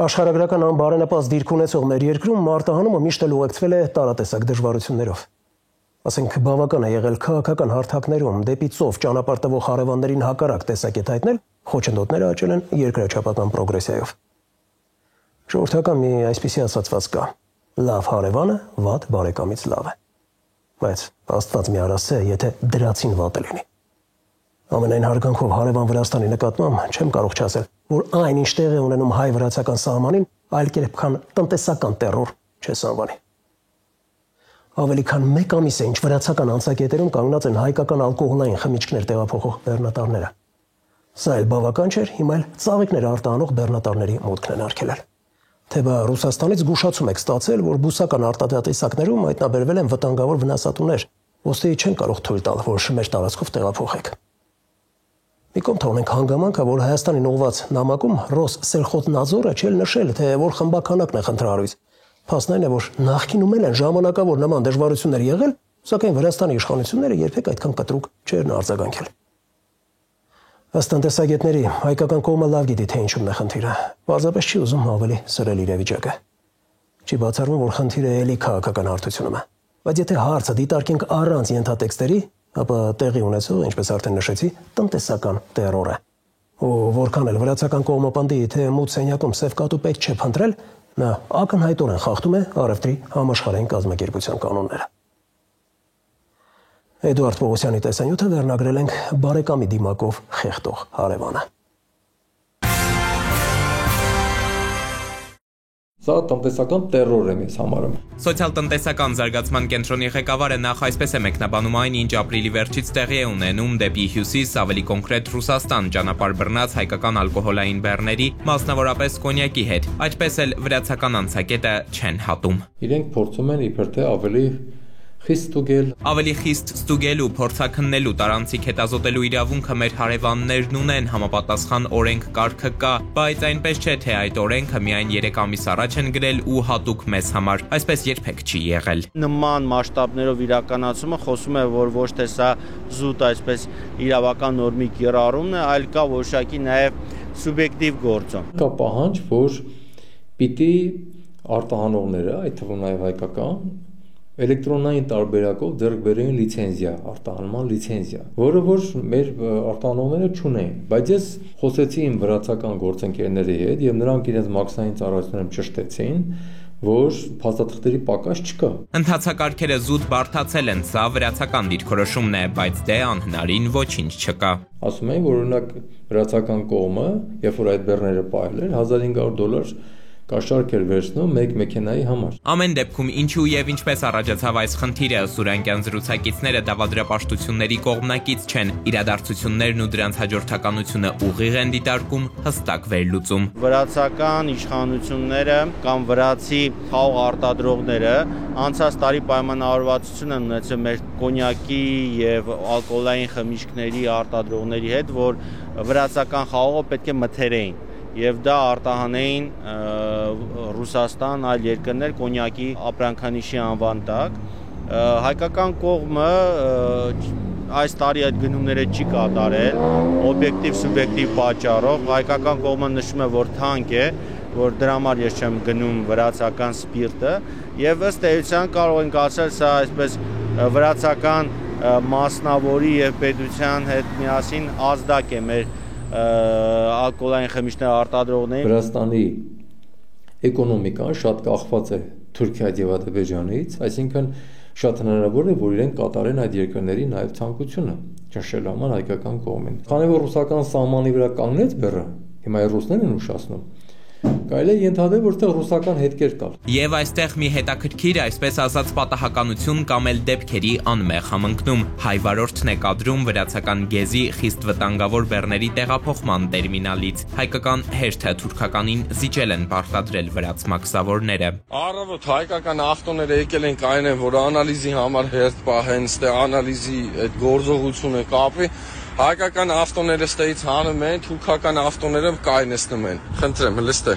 Աշխարհագրական անբարենպաստ դիրք ունեցող մեր երկրում մարտահանումը միշտ էլ ուղեկցվել է տարատեսակ դժվարություններով։ Ասենք բավական է եղել քաղաքական հարթակներում դեպի ծով ճանապարհ տվող հարևաններին հակառակ տեսակետ հայտնել, խոչընդոտները աճել են երկրաչափական պրոգրեսիայով։ Ժողովրդական մի այսպիսի ասացված կա. լավ հարևանը վատ բարեկամից լավ է։ Բայց Աստված մի արասցե, եթե դրացին վատը լինի։ Ամենայն հարգանքով հարևան Վրաստանի նկատմամբ չեմ կարող չասել, որ այն ինչ տեղի ունենում հայ-վրացական սահմանին այլ կերպ քան տնտեսական տերոր չես անվանի։ Ավելի քան 1 ամիս է, ինչ վրացական անցակետերում կանգնած են հայկական ալկոհոլային խմիչքներ տեղափոխող բեռնատարները։ Սա էլ բավական չէր, հիմա էլ ծաղիկներ արտահանող բեռնատարների մուտքն են արգելել։ Թե բա Ռուսաստանից զգուշացում եք ստացել, որ բուսական արտադրատեսակներում հայտնաբերվել են վտանգավոր վնասատուներ, ոստի չեն կարող թույլ տալ, որ մեր տարածքով տեղափոխեք։ Մի կողմ թողնենք հանգամանքը, որ Հայաստանին ուղված նամակում Ռոսսելխոզնաձորը չէլ նշել, թե որ խմբականակն է խնդրահարույց։ Փաստն այն է, որ նախկինում են ժամանակավոր նման դժվարություններ եղել, սակայն Վրաստանի իշխանությունները երբեք այդքան կտրուկ չեն արձագանքել։ Ըստ տնտեսագետների, հայկական կողմը լավ գիտի, թե ինչումն է խնդիրը, պարզապես չի ուզում ավելի սրել իրավիճակը։ Չի բացառվում, որ խնդիրը էլի քաղաքական հարթությունում է, բայց եթե հարցը դիտարկենք առանց ենթատեքստերի, ապա տեղի ունեցող, ինչպես արդեն նշեցի, տնտեսական տերոր է։ Ու որքան էլ վրացական կողմը պնդի, թե մութ սենյակում սև կատու պետք չէ փնտրել, նա ակնհայտորեն խախտում է առևտրի համաշխարհային կազմակերպության կանոնները։ Էդուարդ Պողոսյանի տեսանյութը վերնագրել ենք բարեկամի դիմակով խեղդող հարևանը։ Սա տնտեսական տերոր է մեզ համարում։ Սոցիալ-տնտեսական զարգացման կենտրոնի ղեկավարը նախ այսպես է մեկնաբանում այն, ինչ ապրիլի վերջից տեղի է ունենում դեպի հյուսիս, ավելի կոնկրետ Ռուսաստան ճանապարհ բռնած հայկական ալկոհոլային բեռների, մասնավորապես կոնյակի հետ։ Այդպես էլ վրացական անցակետը չեն հատում։ Իրենք փորձում են իբր թե ավելի խիստ ստուգել ու փորձաքննելու տարանցիկ հետազոտելու իրավունքը մեր հարևաններն ունեն, համապատասխան օրենք կարգը կա, բայց այնպես չէ, թե այդ օրենքը միայն 3 ամիս առաջ են գրել ու հատուկ մեզ համար, այսպես երբեք չի եղել։ Նման մասշտաբներով իրականացումը խոսում է, որ ոչ թե սա զուտ այսպես իրավական նորմի կիրառումն է, այլ կա որոշակի նաև սուբյեկտիվ գործոն։ Կա պահանջ, որ պիտի արտահանողները, այդ թվում նաև հայկական, էլեկտրոնային տարբերակով ձեռք բերեն լիցենզիա, արտահանման լիցենզիա, որը որ մեր արտահանողները չունեն, բայց ես խոսեցի իմ վրացական գործընկերների հետ եւ նրանք իրենց մաքսային ծառայություններում ճշտեցին, որ փաստաթղթերի պակաս չկա։ Ընթացակարգերը զուտ բարդացել են, սա վրացական դիրքորոշումն է, բայց դե անհնարին ոչինչ չկա։ Ասում են, որ օրինակ վրացական կողմը, երբ որ այդ բեռները պահել էր, $1500 կաշառք էր վերցնում մեկ մեքենայի համար։ Ամեն դեպքում ինչու եւ ինչպես առաջացավ այս խնդիրը, Սուրանկյան զրուցակիցները դավադրապաշտությունների կողմնակից չեն, իրադարձություններն ու դրանց հաջորդականությունը ուղիղ են դիտարկում, հստակ վերլուծում։ Վրացական իշխանությունները կամ վրացի խաղող արտադրողները անցած տարի պայմանավորվածություն են ունեցել մեր կոնյակի եւ ալկոհոլային խմիչքների արտադրողների հետ, որ վրացական խաղողը պետք է մթերեին եւ դա արտահանեին Ռուսաստան, այլ երկրներ կոնյակի ապրանքանիշի անվան տակ։ Հայկական կողմը այս տարի այդ գնումները չի կատարել օբյեկտիվ սուբյեկտիվ պատճառով։ Հայկական կողմը նշում է, որ թանկ է, որ դրա համար ես չեմ գնում վրացական սպիրտը եւ ըստ էության կարող ենք ասել սա այսպես վրացական մասնավորի եւ պետության հետ միասին ազդակ է մեր ալկոհոլային խմիչքներ արտադրողներին։ Վրաստանի էկոնոմիկան շատ կախված է Թուրքիայից եւ Ադրբեջանից, այսինքն շատ հնարավոր է, որ իրենք կատարեն այդ երկրների նաեւ ցանկությունը ճնշել համար հայկական կողմին։ Քանի որ ռուսական սահմանի վրա կանգնեց բեռը, հիմա ռուսներն են ուշացնում։ Կարելի է ենթադրել, որ այդտեղ ռուսական հետքեր կան։ Եվ այստեղ մի հետաքրքիր, այսպես ասած, պատահականություն կամ էլ դեպքերի անմեղ համընկնում։ Հայ վարորդն է կադրում վրացական գեզի խիստ վտանգավոր բեռների տեղափոխման տերմինալից։ Հայկական հերթը թուրքականին զիջել են պարտադրել վրաց մաքսավորները։ Առավոտ հայկական ավտոները եկել են կայեն, որ անալիզի համար հերթ պահեն, ստե անալիզի այդ գործողությունը կապի։ Հայկական ավտոները ստեից հանում են, թուրքական ավտոները կայնեցնում են։ Խնդրեմ, լստե։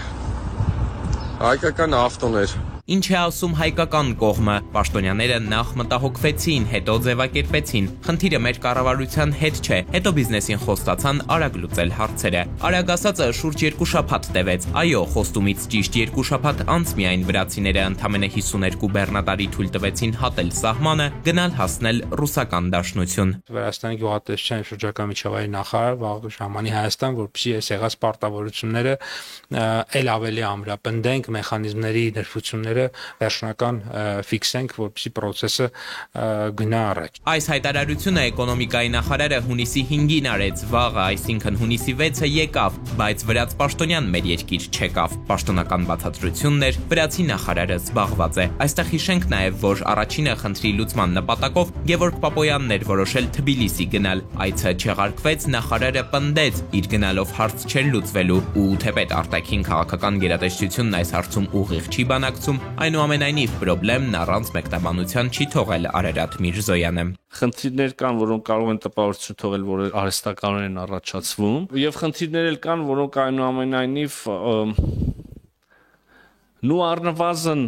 Հայկական ավտոներ։ Ինչ է ասում հայկական կողմը։ Պաշտոնյաները նախ մտահոգվեցին, հետո ձևակերպեցին։ Խնդիրը մեր կառավարության հետ չէ, հետո բիզնեսին խոստացան արագ լուծել հարցերը։ Արագ ասածը շուրջ 2 շաբաթ տևեց։ Այո, խոստումից ճիշտ 2 շաբաթ անց միայն վրացիները ընդամենը 52 բեռնատարի թույլ տվեցին հատել սահմանը, գնալ հասնել ռուսական դաշնություն։ Վրաստանի գյուղատնտեսության շրջակա միջավայրի նախարար Վաղուշ Համանի Հայաստան, որպեսզի այս եղած պարտավորությունները ել ավելի ամրապնդենք, մեխանիզմների ներբությունները վերջնական ֆիքսենք, որպեսզի process-ը գնա առաջ։ Այս հայտարարությունը էկոնոմիկայի նախարարը հունիսի 5-ին արեց, վաղը, այսինքն հունիսի 6-ը եկավ, բայց վրաց պաշտոնյան մեր երկիր չեկավ։ Պաշտոնական բացատրությունն էր, վրացի նախարարը զբաղված է։ Այստեղ հիշենք նաև, որ առաջինը խնդրի լուծման նպատակով Գևորգ Պապոյանն էր որոշել Թբիլիսի գնալ։ Այցը չեղարկվեց, նախարարը պնդեց, իր գնալով հարց չէր լուծվելու ու թեպետ արտաքին քաղաքական գերատեսչությունն այս հարցում ուղիղ չի բանակցում, այնուամենայնիվ պրոբլեմն առանց մեկնաբանության չի թողել Արարատ Միրզոյանը։ Խնդիրներ կան, որոնք կարող են տպավորություն թողել, որ արհեստականորեն են առաջացվում, եւ խնդիրներ էլ կան, որոնք այնուամենայնիվ նու առնվազն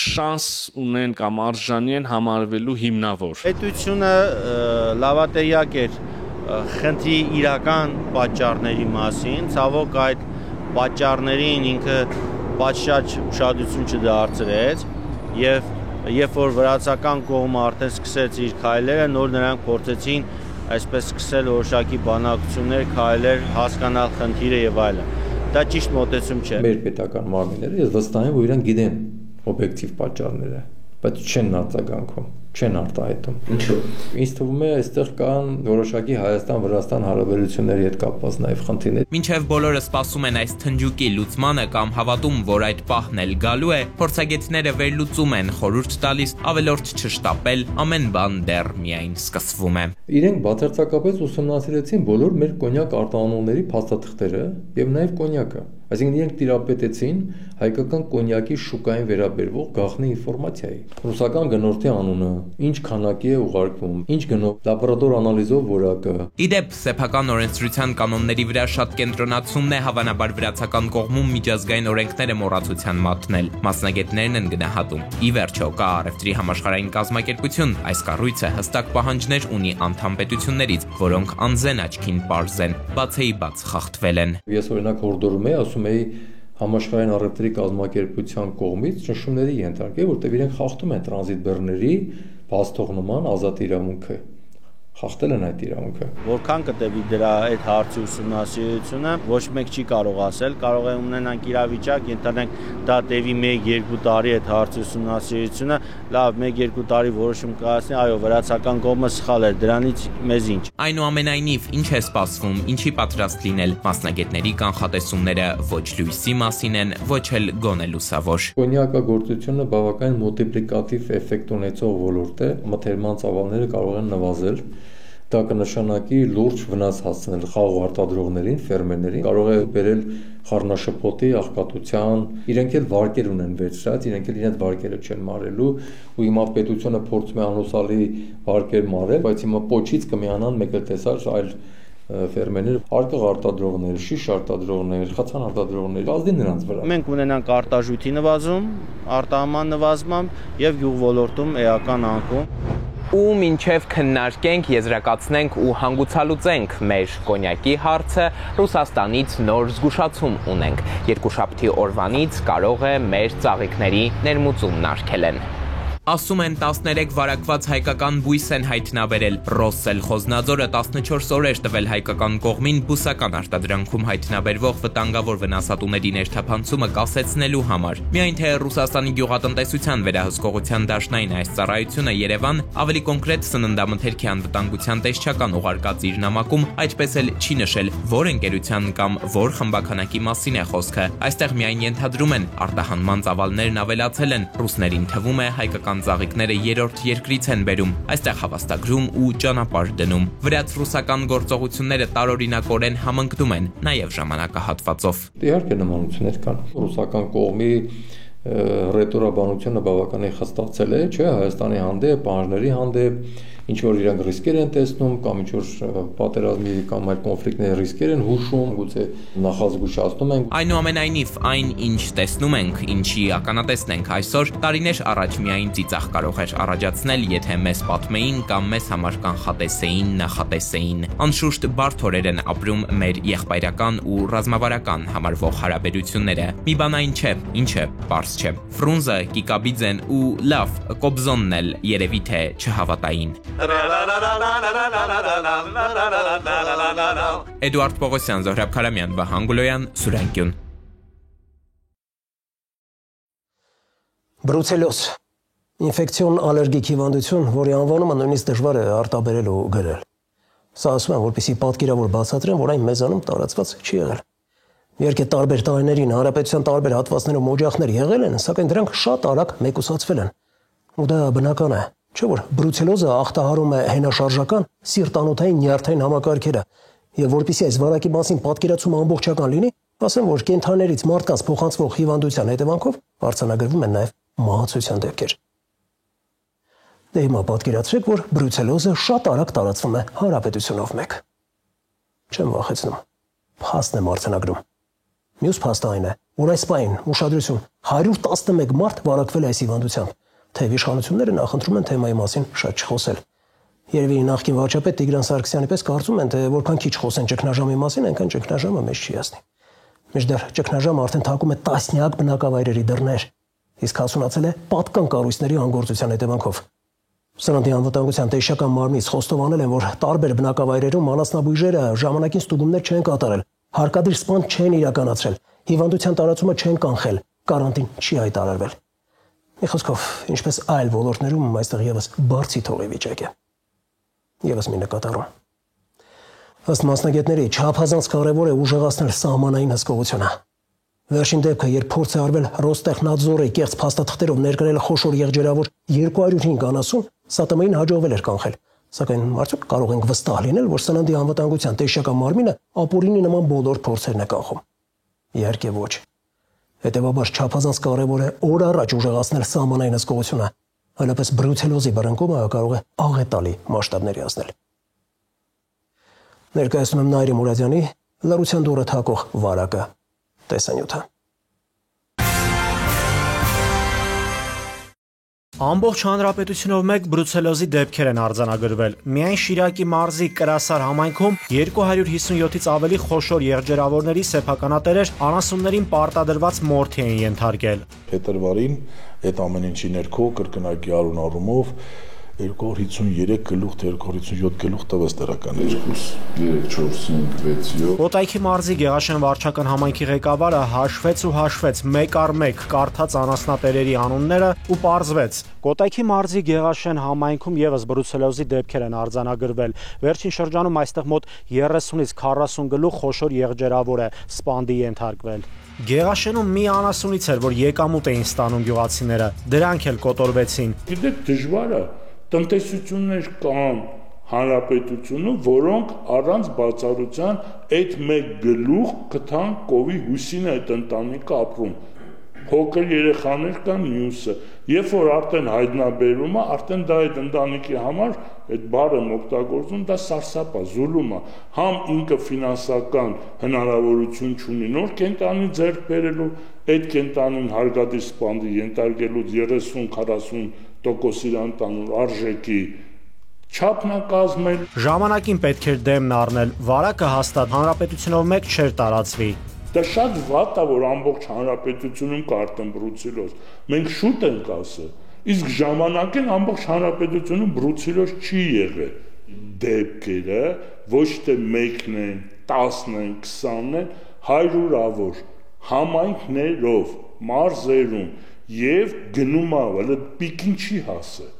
շանս ունեն կամ արժանի են համարվելու հիմնավոր։ Պետությունը լավատեյակ էր խնդրի իրական պատճառների մասին, ցավոք այդ պատճառներին ինքը պատշաճ ուշադրություն չդարձրեց եւ երբ որ վրացական կողմը արդեն սկսեց իր քայլերը, նոր նրանք փորձեցին այսպես սկսել որոշակի բանակցություններ, քայլեր, հասկանալ խնդիրը եւ այլն։ Դա ճիշտ մոտեցում չէ։ Մեր պետական մարմինները ես վստահ եմ, որ իրենք գիտեն օբյեկտիվ պատճառները, բայց չեն արձագանքում, չեն արտահայտում։ Ինչու՞։ Ինձ թվում է, այստեղ կան որոշակի Հայաստան-Վրաստան հարաբերությունների հետ կապված նաև խնդիրներ։ Մինչև բոլորը սպասում են այս թնջուկի լուծմանը կամ հավատում, որ այդ պահն էլ գալու է, փորձագետները վերլուծում են, խորհուրդ տալիս ավելորդ չշտապել, ամեն բան դեռ միայն սկսվում է։ Իրենք բացարձակապես ուսումնասիրեցին բոլոր մեր կոնյակ արտահանողների փաստաթղթերը եւ նաև կոնյակը։ Այսինքն իրենք տիրապետեցին հայկական կոնյակի շուկային վերաբերվող գաղտնի ինֆորմացիայի։ Ռուսական գնորդի անունը, ինչ քանակի է ուղարկվում, ինչ գնով լաբորատոր անալիզով որակը։ Իդեպ սեփական օրենսդրության կանոնների վրա շատ կենտրոնացումն է հավանաբար վրացական կողմում միջազգային օրենքները մոռացության մատնել։ Մասնագետներն են գնահատում։ Ի վերջո կա առևտրի համաշխարհային կազմակերպություն, այս կառույցը հստակ պահանջներ ունի անդամ պետություններից, որոնք անզեն աչքին պարզ են, բացեի բաց խախտվել են։ Ես օրինակ հորդորում եմ, ասում էի համաշխարհային առևտրի կազմակերպության կողմից ճնշումների ենթարկել, որտեղ իրենք խախտում են տրանզիտ բեռների բացթողնման ազատ իրավունքը։ Խախտել են այդ իրավունքը։ Որքան կտևի դրա այդ հարցի ուսումնասիրությունը, ոչ մեկ չի կարող ասել, կարող է ունենանք իրավիճակ, ենթադրենք դա տևի 1-2 տարի այդ հարցի ուսումնասիրությունը, լավ 1-2 տարի որոշում կայացնի, այո, վրացական կողմը սխալ էր, դրանից մեզ ինչ։ Այնուամենայնիվ, ինչ է սպասվում, ինչի պատրաստ լինել, մասնագետների կանխատեսումները ոչ լույսի մասին են, ոչ էլ գոնե լուսավոր։ Կոնյակագործությունը բավականին մուլտիպլիկատիվ էֆեկտ ունեցող ոլորտ է, մթերման ծավալները կարող են նվազել։ Դա կնշանակի լուրջ վնաս հասցնել խաղող արտադրողներին, ֆերմերներին, կարող է բերել խառնաշփոթի, աղքատության, իրենք էլ վարկեր ունեն վերցրած, իրենք էլ իրենց վարկերը չեն մարելու, ու հիմա պետությունը փորձում է անուսալի վարկեր մարել, բայց հիմա պոչից կմիանան մեկ էլ տեսար այլ ֆերմերներ, արկղ արտադրողներ, շիշ արտադրողներ, խացան արտադրողներ, ազդի նրանց վրա։ Մենք ունենանք արտաժույթի նվազում, արտահանման նվազմամբ եւ գյուղ ոլորտում էական անկում։ Ու մինչև քննարկենք, եզրակացնենք ու հանգուցալուծենք մեր կոնյակի հարցը, Ռուսաստանից նոր զգուշացում ունենք։ Երկուշաբթի օրվանից կարող է մեր ծաղիկների ներմուծումն արգելեն։ Ասում են 13 վարակված հայկական բույս են հայտնաբերել։ Ռոսսել Խոզնաձորը 14 օրեր տվել հայկական կողմին բուսական արտադրանքում հայտնաբերվող վտանգավոր վնասատուների ներթափանցումը կասեցնելու համար։ Միայն թե Ռուսաստանի գյուղատնտեսության վերահսկողության դաշնային այս ծառայությունը Երևան, ավելի կոնկրետ սննդամթերքի անվտանգության տեսչական ուղարկած իր նամակում այդպես էլ չի նշել, որ ընկերության կամ որ խմբականակի մասին է խոսքը։ Այստեղ միայն ենթադրում են, արտահանման ծավալներն ավելացել են, ռուսներին թվում է հայկական ծաղիկները երրորդ երկրից են բերում, այստեղ հավաստագրում ու ճանապարհ դնում։ Վրաց-ռուսական գործողությունները տարօրինակորեն համընկնում են նաև ժամանակահատվածով։ Իհարկե նմանություններ կան։ Ռուսական կողմի ռետորաբանությունը բավականին խստացել է, չէ, Հայաստանի հանդեպ, պահանջների հանդեպ, ինչ որ իրանք ռիսկեր են տեսնում կամ ինչ որ պատերազմի կամ այլ կոնֆլիկտների ռիսկեր են հուշում, գուցե նախազգուշացնում են։ Այնուամենայնիվ, այն ինչ տեսնում ենք, ինչի ականատեսն ենք այսօր, տարիներ առաջ միայն ծիծաղ կարող էր առաջացնել, եթե մեզ պատմեին կամ մեզ համար կանխատեսեին, նախատեսեին։ Անշուշտ բարդ օրեր են ապրում մեր եղբայրական ու ռազմավարական համարվող հարաբերությունները։ Մի բան այն չէ, ինչը պարզ չէ։ Ֆրունզը, Կիկաբիձեն ու լավ, Կոբզոնն էլ երևի թե չհավատային։ Էդուարդ Պողոսյան, Զոհրաբ Քարամյան, Վահան Գուլոյան, Սուրենկյուն։ Բրուցելոզ, ինֆեկցիոն ալերգիկ հիվանդություն, որի անվանումը նույնիսկ դժվար է արտաբերել ու գրել։ Սա ասում եմ, որպեսզի պատկերավոր բացատրեմ, որ այն մեզանում տարածված չի եղել։ Իհարկե տարբեր տարիներին հանրապետության տարբեր հատվածներում օջախներ եղել են, սակայն դրանք շատ արագ մեկուսացվել են։ Ու դա բնական է, չէ՞ որ բրուցելոզը ախտահարում է հենաշարժական սիրտանոթային նյարդային համակարգերը, եւ որpիսի այս վարակի մասին պատկերացումը ամբողջական լինի, ասեմ, որ կենդանիներից մարդկանց փոխանցվող հիվանդության հետևանքով արձանագրվում են նաեւ մահացության դեպքեր։ Դե հիմա պատկերացրեք, որ բրուցելոզը շատ արագ տարածվում է հանրապետությունով մեկ։ Չեմ վախեցնում։ Փաստն եմ արձանագրում։ Մյուս փաստը այն է, որ այս պահին ուշադրություն 111 մարդ վարակվել է այս հիվանդությամբ, թեև իշխանությունները նախընտրում են թեմայի մասին շատ չխոսել։ Երևի նախկին վարչապետ Տիգրան Սարգսյանի պես կարծում են, թե որքան քիչ խոսեն ճգնաժամի մասին, այնքան ճգնաժամը մեզ չի հասնի։ Մինչդեռ ճգնաժամը արդեն թակում է տասնյակ բնակավայրերի դռներ, իսկ հասունացել է պատկան կառույցների անգործության հետևանքով։ Սննդի անվտանգության տեսչական մարմնից խոստովանել են, որ տարբեր բնակավայրերում անասնաբույժերը ժամանակին ստուգումներ չեն կատարել, հարկադիր սպանդ չեն իրականացրել, հիվանդության տարածումը չեն կանխել, կարանտին չի հայտարարվել։ Մի խոսքով, ինչպես այլ ոլորտներում, այստեղ եւս բարձի թողի վիճակ է։ Եվս մի նկատառում։ Ըստ մասնագետների, չափազանց կարևոր է ուժեղացնել սահմանային հսկողությունը։ Վերջին դեպքը, երբ փորձ է արվել Ռոստեխնադզորի կեղծ փաստաթղթերով ներկրել խոշոր եղջերավոր 205 անասուն, ՍԱՏՄ-ին հաջողվել էր կանխել։ Սակայն արդյոք կարող ենք վստահ լինել, որ սննդի անվտանգության տեսչական մարմինը ապօրինի նման բոլոր փորձերն է կանխում։ Իհարկե ոչ։ Հետևաբար չափազանց կարևոր է օր առաջ ուժեղացնել սահմանային հսկողությունը, այլապես բրուցելոզի բռնկումը կարող է աղետալի մասշտաբների հասնել։ Ներկայացնում եմ Նայիրի Մուրադյանի լռության դուռը թակող վարակը տեսանյութը։ Ամբողջ հանրապետությունով մեկ բրուցելոզի դեպքեր են արձանագրվել։ Միայն Շիրակի մարզի Կրասար համայնքում 257-ից ավելի խոշոր եղջերավորների սեփականատերեր անասուններին պարտադրված մորթի են ենթարկել։ Փետրվարին այդ ամեն ինչի ներքո կրկնակի առումով 253 գլուխ, 257 գլուխ տվեց տեղական 2, 3, 4, 5, 6, 7։ Կոտայքի մարզի Գեղաշեն վարչական համայնքի ղեկավարը հաշվեց մեկ առ մեկ կարդաց անասնատերերի անունները ու պարզվեց։ Կոտայքի մարզի Գեղաշեն համայնքում եւս բրուցելոզի դեպքեր են արձանագրվել։ Վերջին շրջանում այստեղ մոտ 30-ից 40 գլուխ խոշոր եղջերավոր է սպանդի ենթարկվել։ Գեղաշենում մի անասունից էր, որ եկամուտ էին ստանում գյուղացիները, դրանք էլ կոտորվեցին։ Գիտեք, դժվար է տնտեսություններ կան հանրապետությունում, որոնք առանց բացառության այդ մեկ գլուխ կթան կովի հուսին է այդ ընտանիքը ապրում։ Փոքր երեխաներ կան մյուսը։ Երբ որ արդեն հայտնաբերում է, արդեն դա այդ ընտանիքի համար այդ բառը օգտագործում, դա սարսափ է, զուլում է։ Համ ինքը ֆինանսական հնարավորություն չունի նոր կենտանի ձեռք բերելու, այդ կենտանին հարկադիր սպանդի ենթարկելուց 30-40% իրան տանուր արժեքի չափն է կազմել։ Ժամանակին պետք էր դեմն առնել, վարակը հաստատ հանրապետությունով մեկ չէր տարածվի։ Դա շատ վատ է, որ ամբողջ հանրապետությունում կա արդեն բրուցելոզ։ Մենք շուտ ենք ասել, Իսկ ժամանակին ամբողջ հանրապետությունում բրուցելոզ չի եղել դեպքերը, ոչ թե մեկն են, 10-ն են, 20-ն են, հարյուրավոր համայնքներով, մարզերում եւ գնում է, հələ պիկին չի հասել։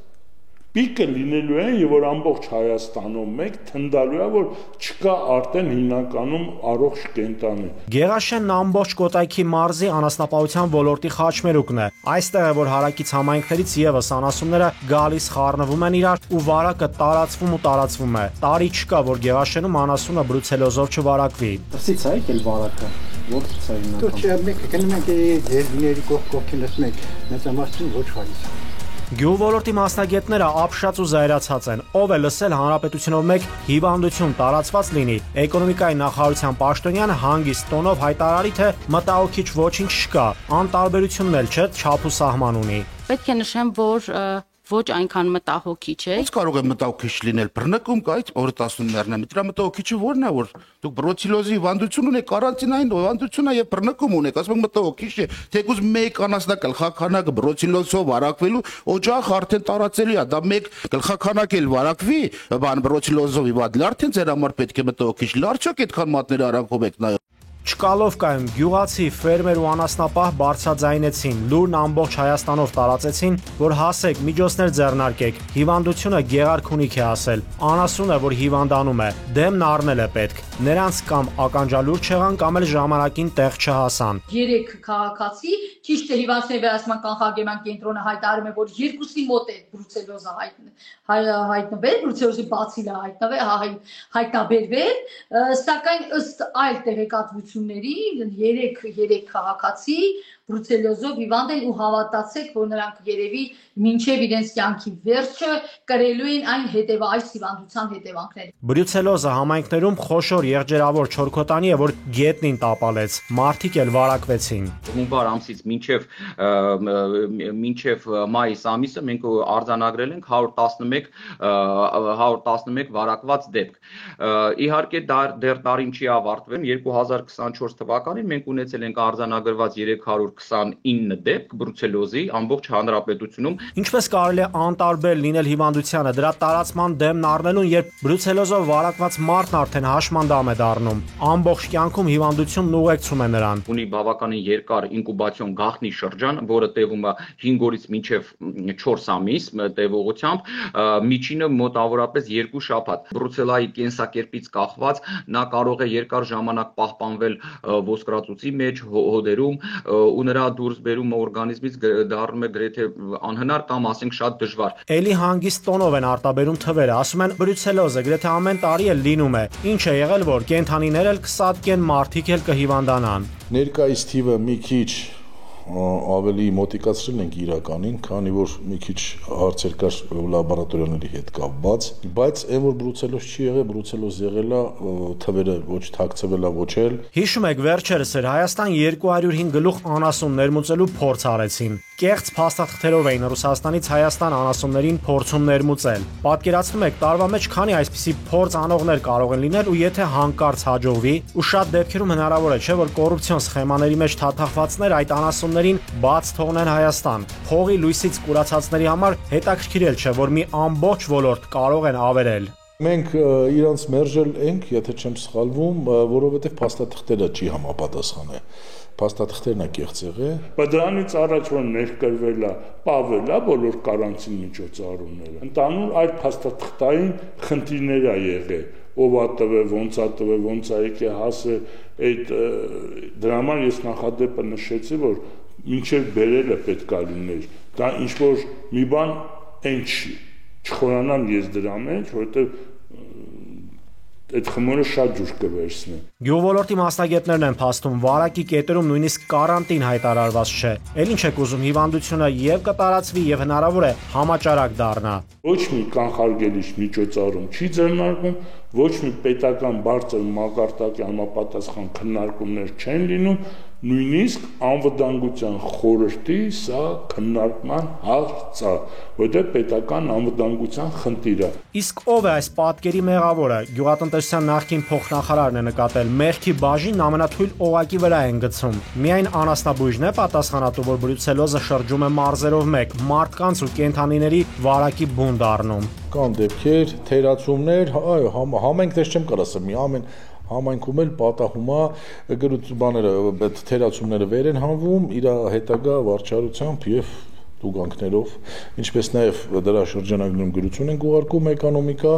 Պիկը լինելու է եւ որ ամբողջ Հայաստանում մեկ թնդալու է որ չկա արդեն հիմնականում առողջ կենտանի։ Գեղաշենն ամբողջ Կոտայքի մարզի անասնապահության ոլորտի խաչմերուկն է։ Այստեղ է որ հարակից համայնքներից եւս անասունները գալիս խառնվում են իրար ու վարակը տարածվում է։ Տարի չկա որ Գեղաշենում անասունը բրուցելոզով չվարակվի։ Դրսից է եկել վարակը։ Որտեղից է հիմնականում։ Դուք մեկ գնում եք դերների կողքինս մեկ մեծամասնություն ոչ խալիս։ Գյուղոլորտի մասնագետները ապշած ու զայրացած են, ով է լսել հանրապետությունով մեկ հիվանդություն տարածված լինի։ Էկոնոմիկայի նախարարության պաշտոնյան հանգիստ տոնով հայտարարի, թե մտահոգիչ ոչինչ չկա, անտարբերությունն էլ չէ, չափ ու սահման ունի։ Պետք է նշեմ, որ ոչ այնքան մտահոգիչ է։ Ոնց կարող է մտահոգիչ լինել։ Բռնկում կա այդ օրը 19-ն է։ Դրա մտահոգիչը ո՞րն է, որ դուք բրոցիլոզի հիվանդություն ունեք, կարանտինային հիվանդություն է եւ բռնկում ունեք, ասում եք մտահոգիչ է։ Թեկուզ մեկ անասնագլխականակը բրոցիլոզով վարակվելու օջախ արդեն տարածելի է, դա մեկ գլխականակ էլ վարակվի, բան բրոցիլոզով հիվանդ, արդեն ձեր համար պետք է մտահոգիչ լինի։ Արդյոք այդքան մատների արանքով եք նայում։ Չկալովկայում գյուղացի ֆերմեր ու անասնապահ բարձրաձայնեցին, լուրն ամբողջ Հայաստանով տարածեցին, որ հասեք միջոցներ ձեռնարկեք, հիվանդությունը գեղարքունիք է ասել, անասունը, որ հիվանդանում է, դեմն առնել է պետք, նրանց կամ ականջալուր չեղան կամ էլ ժամանակին տեղ չհասան։ 3 քաղաքացի, ճիշտ է հիվանդների վերահսկման կանխարգելման կենտրոնը հայտարարում է, որ 2-ի մոտ է բրուցելոզը հայտնվել, բրուցելոզի բացիլը հայտնաբերվել, սակայն ըստ այլ տեղեկատվությունների 3 քաղաքացի բրուցելոզով հիվանդ են ու հավատացեք, որ նրանք երևի մինչև իրենց կյանքի վերջը կրելու են այն այս հիվանդության հետևանքները։ Բրուցելոզը համայնքներում խոշոր եղջերավոր չորքոտանի է, որ գետնին տապալեց, մարդիկ էլ վարակվեցին։ Հունվար ամսից մինչև մայիս ամիսը մենք արձանագրել ենք 111 վարակված դեպք։ Իհարկե դեռ տարին չի ավարտվել, 2024 թվականին մենք ունեցել ենք արձանագրված 329 դեպք բրուցելոզի ամբողջ հանրապետությունում։ Ինչպես կարելի է անտարբեր լինել հիվանդությանը, դրա տարածման դեմն առնելուն, երբ բրուցելոզով վարակված մարդն արդեն հաշմանդամ է դառնում։ Ամբողջ կյանքում հիվանդությունն ուղեկցում է նրան։ Ունի բավականին երկար ինկուբացիոն գաղտնի շրջան, որը տևում է 5 օրից մինչև 4 ամիս տևողությամբ, միջինը մոտավորապես 2 շաբաթ։ Բրուցելայի կենսակերպից կախված նա կարող է երկար ժամանակ պահպանվել ոսկրածուծի մեջ, հոդերում ու նրա դուրս բերումը օրգանիզմից դառնում է գրեթե անհնար կամ ասենք շատ դժվար։ Էլի հանգիստ տոնով են արտաբերում թվերը, ասում են բրուցելոզը գրեթե ամեն տարի էլ լինում է։ Ինչ է եղել, որ կենդանիներ էլ կսատկեն, մարդիկ էլ կհիվանդանան։ Ներկայիս թիվը մի քիչ ավելի մոտիկացրել ենք իրականին, քանի որ մի քիչ հարցեր կար լաբորատորիաների հետ կապված, բայց այն որ բրուցելոզ չի եղել, բրուցելոզ եղել է, թվերը ոչ թաքցվել է, ոչ էլ։ Հիշում եք վերջերս էր Հայաստան 205 գլուխ անասուն ներմուծելու փորձ արեցին։ Կեղծ փաստաթղթերով էին Ռուսաստանից Հայաստան անասուններին փորձում ներմուծել։ Պատկերացնում եք, տարվա մեջ քանի այսպիսի փորձ անողներ կարող են լինել ու եթե հանկարծ հաջողվի, ու շատ դեպքերում հնարավոր է, չէ՞ որ կոռուպցիոն սխեմաների մեջ թաթախվածներ այդ անասուններին բաց թողնեն Հայաստան։ Փողի լույսից կուրացածների համար հետաքրքիր էլ չէ, որ մի ամբողջ ոլորտ կարող են ավերել։ Մենք իրանց մերժել ենք, եթե չեմ սխալվում, որովհետև փաստաթղթերը չի համապատասխան է։ Փաստաթղթերն է կեղծ եղել։ Բայց դրանից առաջ որ ներկրվել է, պավել է բոլոր կարանտին միջոցառումները։ Ընդհանուր այդ փաստաթղթային խնդիրներ է եղել։ Ով է տվել, ոնց է եկել հասել, այդ դրա համար ես նախադեպը նշեցի, որ մինչև բերելը պետք է լիներ։ Դա ինչ որ մի բան այն չի։ Չխորանամ ես դրա մեջ, որովհետև այդ խմորը շատ ջուր կվերցնի։ Գյուղոլորտի մասնագետներն են փաստում, վարակի կետերում նույնիսկ կարանտին հայտարարված չէ։ Էլ ինչ եք ուզում, հիվանդությունը եւ կտարածվի եւ հնարավոր է համաճարակ դառնա։ Ոչ մի կանխարգելիչ միջոցառում չի ձեռնարկվում, ոչ մի պետական բարձր մակարդակի համապատասխան քննարկումներ չեն լինում, նույնիսկ անվտանգության խորհրդի սա քննարկման հարց է, որտեղ պետական անվտանգության խնդիր է։ Իսկ ով է այս պատկերի մեղավորը։ Գյուղատնտեսության նախկին փոխնախարարն է նկատել, մեղքի բաժինն ամենաթույլ օղակի վրա են գցում։ Միայն անասնաբույժն է պատասխանատու, որ բրուցելոզը շրջում է մարզերով մեկ, մարդկանց ու կենդանիների վարակի բուն դառնում։ Կան դեպքեր, թերացումներ, այո, համենք դες չեմ կարող ասեմ, ամեն համայնքում էլ պատահում է գրությունները, թերացումները վեր են հանվում իր հետագա վարչարությամբ եւ տուգանքներով, ինչպես նաեւ դրա շրջանակներում գրություն են ուղարկում էկոնոմիկա,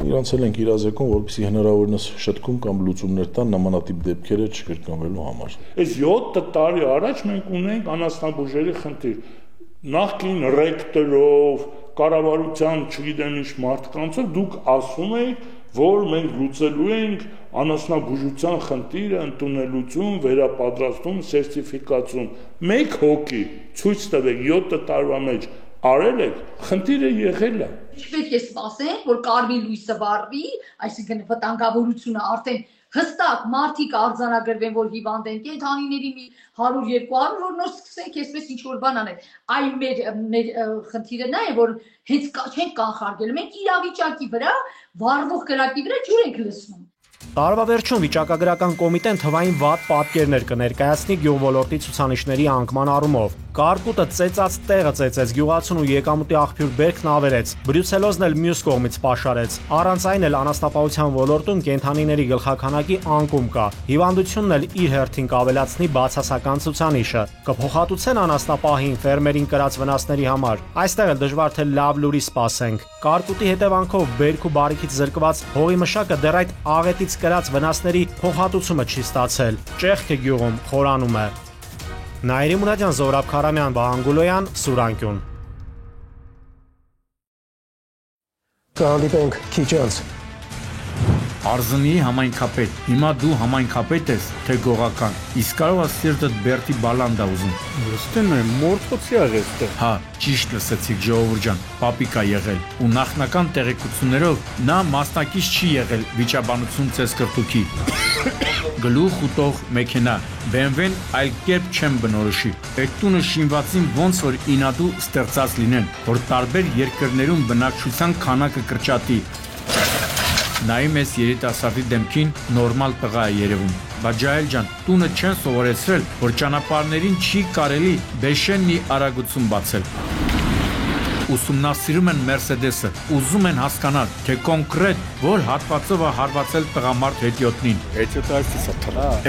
իրանց էլ են իրազեկում, որպեսզի հնարավորինս շտկում կամ լուծումներ տան նմանատիպ դեպքերը չկրկնվելու համար։ Այս 7 տարի առաջ մենք ունենք անասնաբուժերի խնդիր։ Նախկին ռեկտորով, կառավարության, չգիտեմ ինչ մարդկանցով դուք ասում եք, որ մենք լուծելու ենք անասնաբուժության խնդիրը, ընդունելություն, վերապատրաստում, սերտիֆիկացիոն։ Մեկ հոգի ցույց տվեք 7 տարվա մեջ արել եք, խնդիրը եղել է։ Չպետք է սպասենք, որ կարմիր լույսը վառվի, այսինքն վտանգավորությունը արդեն հստակ մարդիկ արձանագրվեն, որ հիվանդ են, կենդանիների մի 100-200, որ նոր սկսենք այսպես ինչ-որ բան անել։ Այ մեր խնդիրը նա է, որ հենց չենք կանխարգել, մենք իրավիճակի վրա, վառվող կրակի վրա ջուր ենք լցնում։ Տարվա վերջում վիճակագրական կոմիտեն թվային վատ պատկերներ կներկայացնի գյուղոլորտի ցուցանիշների անկման առումով։ Կարկուտը ծեծած տեղը ծեծեց, գյուղացուն ու եկամուտի աղբյուր բերքն ավերեց, բրյուսելոզն էլ մյուս կողմից պաշարեց։ Առանց այն էլ անասնապահության ոլորտում կենդանիների գլխաքանակի անկում կա։ Հիվանդությունն էլ իր հերթին կավելացնի բացասական ցուցանիշը։ Կփոխհատուցեն անասնապահին, ֆերմերին կրած վնասների համար։ Այստեղ էլ դժվար թե լավ լուրի սպասենք։ Կարկուտի հետևանքով բերք ու բարիքից զրկված հողի մշակը դեռ այդ աղետից կրած վնասների փոխհատուցումը չի ստացել։ Ճեղքը գյուղում խորանում է։ Նաիրի Մուրադյան, Զորաբ Քարամյան, Վահան Գուլոյան, Սուրանկյուն։ Կհանդիպենք քիչ անց։ Արզնի համայնքապետ։ Հիմա դու համայնքապետ ես, թե գողական։ Իսկ կարող ես սիրտդ Բերտի Բալանդա ուզում։ Ոստեն է, մորթոցի աղես դե։ Հա, ճիշտ լսեցիք ժողովուրդ ջան, պապիկա եղել։ Ու նախնական տեղեկություններով նա մասնակից չի եղել վիճաբանություն ծեսկրտուքի։ Գլուխ ուտող մեքենա, BMW-ն այլ կերպ չեմ բնորոշի։ Այդ տունը շինվածին ոնց որ ինադու ստեղծած լինեն, որ տարբեր երկրներում բնակչության քանակը կրճատի։ Նայում ես երիտասարդի դեմքին նորմալ տղա է երևում։ Բայց Ջահել ջան, տունը չեն սովորեցրել, որ ճանապարհներին չի կարելի բեշեն մի արագություն բացել։ Ուսումնասիրում են Mercedes-ը, ուզում են հասկանալ, թե կոնկրետ որ հատվածով է հարվածել տղամարդ հետիոտնին։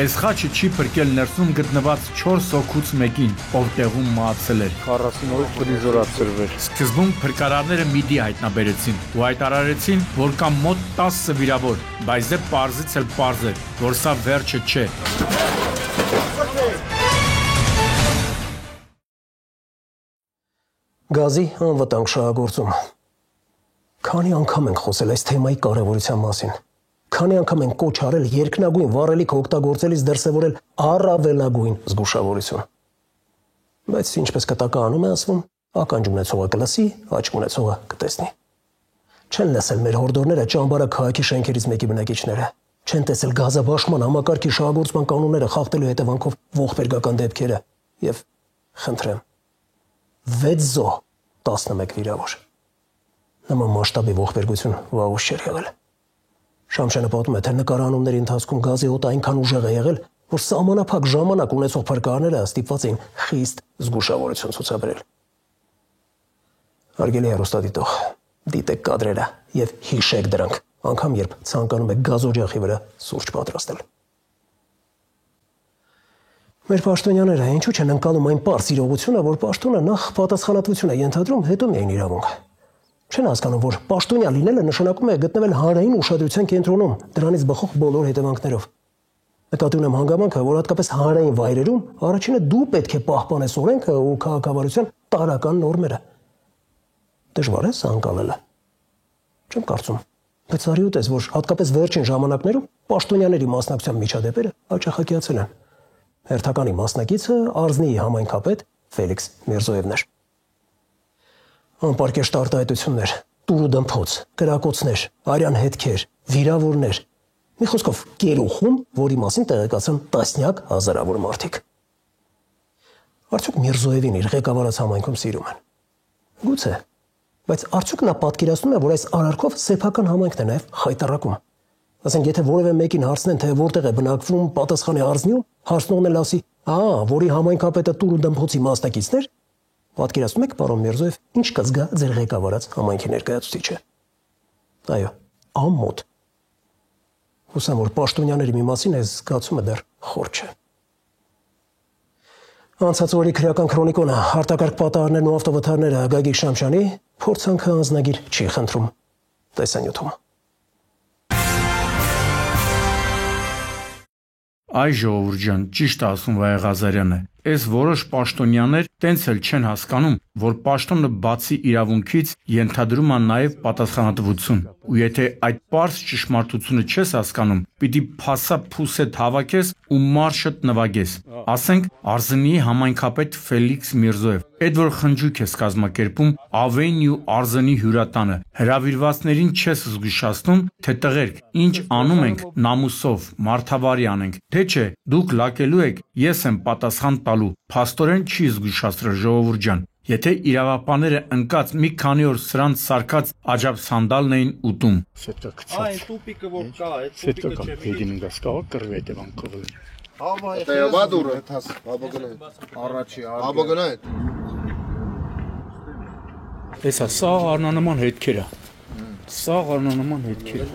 Այս խաչը չի փրկել ներսում գտնված 4 հոգուց մեկին, ով տեղում մահացել էր։ 40 օրից պրիզորացրվել։ Սկզբում փրկարարները միդի հայտնաբերեցին ու հայտարարեցին, որ կա մոտ 10 վիրավոր, բայց դե պարզից էլ պարզ էր, որ սա վերջը չէ։ Գազի անվտանգ շահագործում։ Քանի անգամ ենք խոսել այս թեմայի կարևորության մասին։ Քանի անգամ ենք կոչ արել երկնագույն վառելիք օգտագործելիս դրսևորել առավելագույն զգուշավորություն։ Բայց ինչպես կտականում է ասվում, ականջ ունեցողը կլսի, աչք ունեցողը կտեսնի։ Չեն լսել մեր հորդորները ճամբարը քաղաքի շենքերից մեկի բնակիչները։ Չեն տեսել գազաբաշխման համակարգի շահագործման կանոնները խախտելու հետևանքով ողբերգական դեպքերը եւ խնդրեմ 6 զո 11 վիրավոր։ Նման մասշտաբի ողբերգություն վաղուց չէր եղել։ Շամշյանը պատմում է, թե նկարահանումների ընթացքում գազի հոտը այնքան ուժեղ է եղել, որ սահմանափակ ժամանակ ունեցող փրկարարները ստիպված էին խիստ զգուշավորություն ցուցաբերել։ Հարգելի հեռուստադիտող, դիտեք կադրերը եւ հիշեք դրանք, անգամ երբ ցանկանում եք գազօջախի վրա սուրճ պատրաստել։ Մեր պաշտոնյաները ինչու չեն ընկալում այն պարզ իրողությունը, որ պաշտոնը նախ պատասխանատվություն է ենթադրում, հետո միայն իրավունք։ Չեն հասկանում, որ պաշտոնյա լինելը նշանակում է գտնվել հանրային ուշադրության կենտրոնում, դրանից բխող բոլոր հետևանքներով։ Նկատի ունեմ հանգամանքը, որ հատկապես հանրային վայրերում առաջինը դու պետք է պահպանես օրենքը ու քաղաքավարության տարրական նորմերը։ Դժվար է սա ընկալելը։ Չեմ կարծում, բայց արի ուտես, որ հատկապես վերջին ժամանակներում պաշտոնյաների մասնակցության միջադեպերը հաճախակիացել են։ Հերթականի մասնակիցը Արզնիի համայնքապետ Ֆելիքս Միրզոևն էր։ Անպարկեշտ արտահայտություններ, տուր ու դմփոց, կրակոցներ, արյան հետքեր, վիրավորներ։ Մի խոսքով, գերուխում, որի մասին տեղեկացան տասնյակ հազարավոր մարդիկ։ Արդյոք Միրզոևին իր ղեկավարած համայնքում սիրում են։ Գուցե, բայց արդյոք նա պատկերացնում է, որ այս արարքով սեփական համայնքն է նաև խայտառակում։ Ասենք, եթե որևէ մեկին հարցնեն, թե որտեղ է բնակվում, պատասխանի առնյու, հարցնողն էլ ասի, որի համայնքապետը տուր ու դմփոցի մասնակիցներ, պատկերացնում եք, պարոն Միրզոև, ինչ կզգա ձեր ղեկավարած համայնքի ներկայացուցիչը։ Այո, ամոթ։ Հուսամ, որ պաշտոնյաների մի մասին այս զգացումը դեռ խոր չէ։ Անցած օրի քրեական քրոնիկոնը, արտակարգ պատահարներն ու ավտովթարները Գագիկ Շամշյանի փորձանքը անձնագիր չի խնդրում։ Տեսանյութում։ Այ ժողովուրդ ջան, ճիշտ ասում Վայե Ղազարյանը, այս որոշ պաշտոնյաներ տենց էլ չեն հասկանում, որ պաշտոնը բացի իրավունքից ենթադրում է նաև պատասխանատվություն, ու եթե այդ պարզ ճշմարտությունը չես հասկանում, պիտի փասա-փուսետ հավաքես ու մարշդ նվագես։ Ասենք Արզնիի համայնքապետ Ֆելիքս Միրզոև, այդ որ խնջույք ես կազմակերպում Avenue Արզնի հյուրատանը, հրավիրվածներին չես զգուշացնում, թե տղերք, ինչ անում ենք նամուսով, մարդավարի անենք, թե չէ, դուք լակելու եք, ես եմ պատասխան տալու, փաստորեն չի զգուշացրել ժողովուրդ ջան։ Եթե իրավապանները ընկած մի քանի օր սրանց սարքած աջապ սանդալն էին ուտում։ Սետկա գցած։ Այն տուպիկը որ կա, այդ տուպիկը չէ։ Հետին գասկա կրվի դեպանքով։ Տեյավա դուրը, բաբա գնա։ Առաջի, բաբա գնա։ Էսա սա առնանման հետքեր է։ Սա առնանման հետքեր։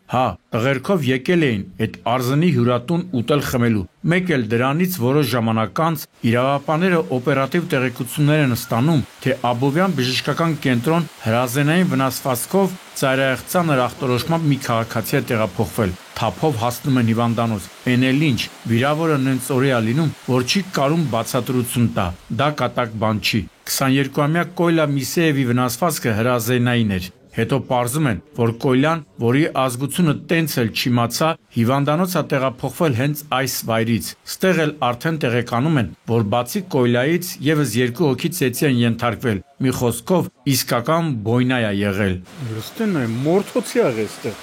Հա, տղերքով եկել էին այդ Արզնի հյուրատուն ուտել խմելու։ Մեկ էլ դրանից որոշ ժամանակ անց իրավապանները օպերատիվ տեղեկություններ են ստանում, թե Աբովյան բժշկական կենտրոն հրազենային վնասվածքով ծայրահեղության ախտորոշմամբ մի քաղաքացի է տեղափոխվել։ Թափով հասնում են հիվանդանոց։ Էն էլ ինչ, վիրավորը նենց օրի է լինում, որ չի կարում բացատրություն տա։ Դա կատակ բան չի։ 22-ամյա Կոյլա Միսեևի վնասվածքը հրազենային էր։ Հետո պարզում են, որ Կոյլյան, որի ազգությունը տենց էլ չիմացա, հիվանդանոց է տեղափոխվել հենց այս վայրից։ Ստեղ էլ արդեն տեղեկանում են, որ բացի Կոյլայից եւս 2 հոգի ծեծի են ենթարկվել։ Մի խոսքով իսկական բոյնա է եղել։ Լստեն է, մորթոցի ա եղել։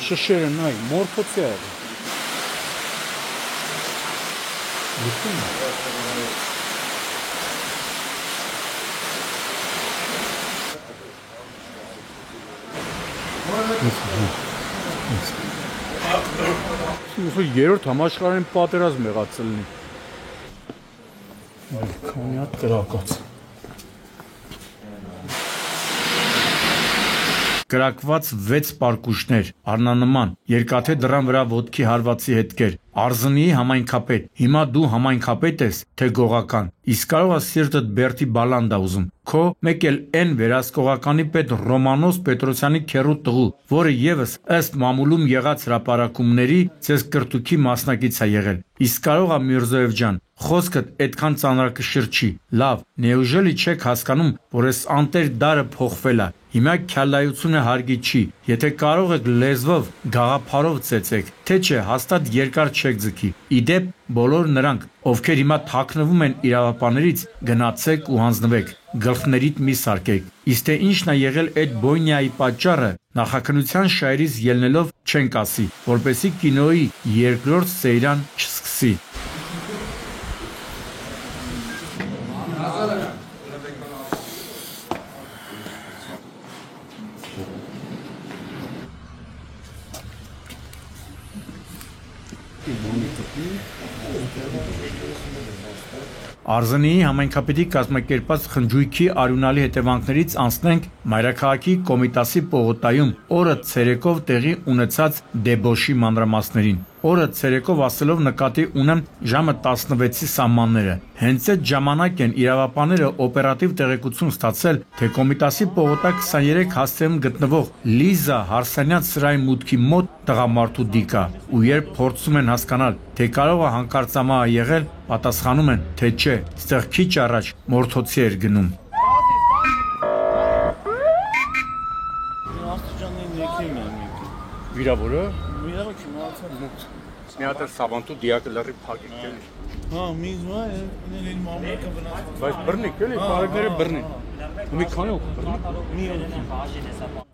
Շշերը նայ, մորթոցի ա եղել։ Լստեն է։ Երրորդ համաշխարհային պատերազմ եղած լինի։ Քանի հատ կրակած։ Կրակված 6 պարկուշներ, առնանման, երկաթե դռան վրա ոտքի հարվածի հետքեր, Արզնիի համայնքապետ, հիմա դու համայնքապետ ես, թե գողական, իսկ կարող է սիրտդ Բերտի բալանդա ուզում, քո մեկ էլ են վերահսկողականի պետ Ռոմանոս Պետրոսյանի քեռու տղու, որը եւս ըստ մամուլում եղած հրապարակումների ցես կրտուքի մասնակից է եղել, իսկ կարող է Միրզոև ջան, խոսքդ այդքան ծանրակշիռ չի, լավ, նեուժելի չեք հասկանում, որ այս անտեր դարը փոխվել է, հիմա քյալայությունը հարգի չի, եթե կարող եք լեզվով, գաղափարով ծեծեք, թե չէ հաստատ երկար չեք ձգի, իդեպ բոլոր նրանք, ովքեր հիմա թաքնվում են իրավապաներից, գնացեք ու հանձնվեք, գլխներիդ մի սարկեք, իսկ թե ինչն է եղել այդ բոյնիայի պատճառը, նախաքնության շայրից ելնելով չենք ասի, որպեսզի կինոյի երկրորդ սերիան չսկսի։ Արզնիի համայնքապետի կազմակերպած խնջույքի արյունալի հետևանքներից անցնենք Մայրաքաղաքի Կոմիտասի պողոտայում օրը ցերեկով տեղի ունեցած դեբոշի մանրամասներին։ Օրը ցերեկով ասելով նկատի ունեմ ժամը 16-ի սահմանները։ Հենց այդ ժամանակ են իրավապանները օպերատիվ տեղեկություն ստացել, թե Կոմիտասի պողոտա 23 հասցեում գտնվող Լիզա Հարսանյան սրահի մուտքի մոտ տղամարդու դիկա, ու երբ փորձում են հասկանալ, թե կարող է հանկարծամա եղել, պատասխանում են, թե չէ, ստեղ քիչ առաջ մորթոցի էր գնում։ Վիրավորը։ Մի հատ սավանտու դիակը լրի փակիկ էլի։ Հա, միզմա, ինել մամուլքը վնասված։ Բայց բռնիկ էլի, բարեկները բռնիկ։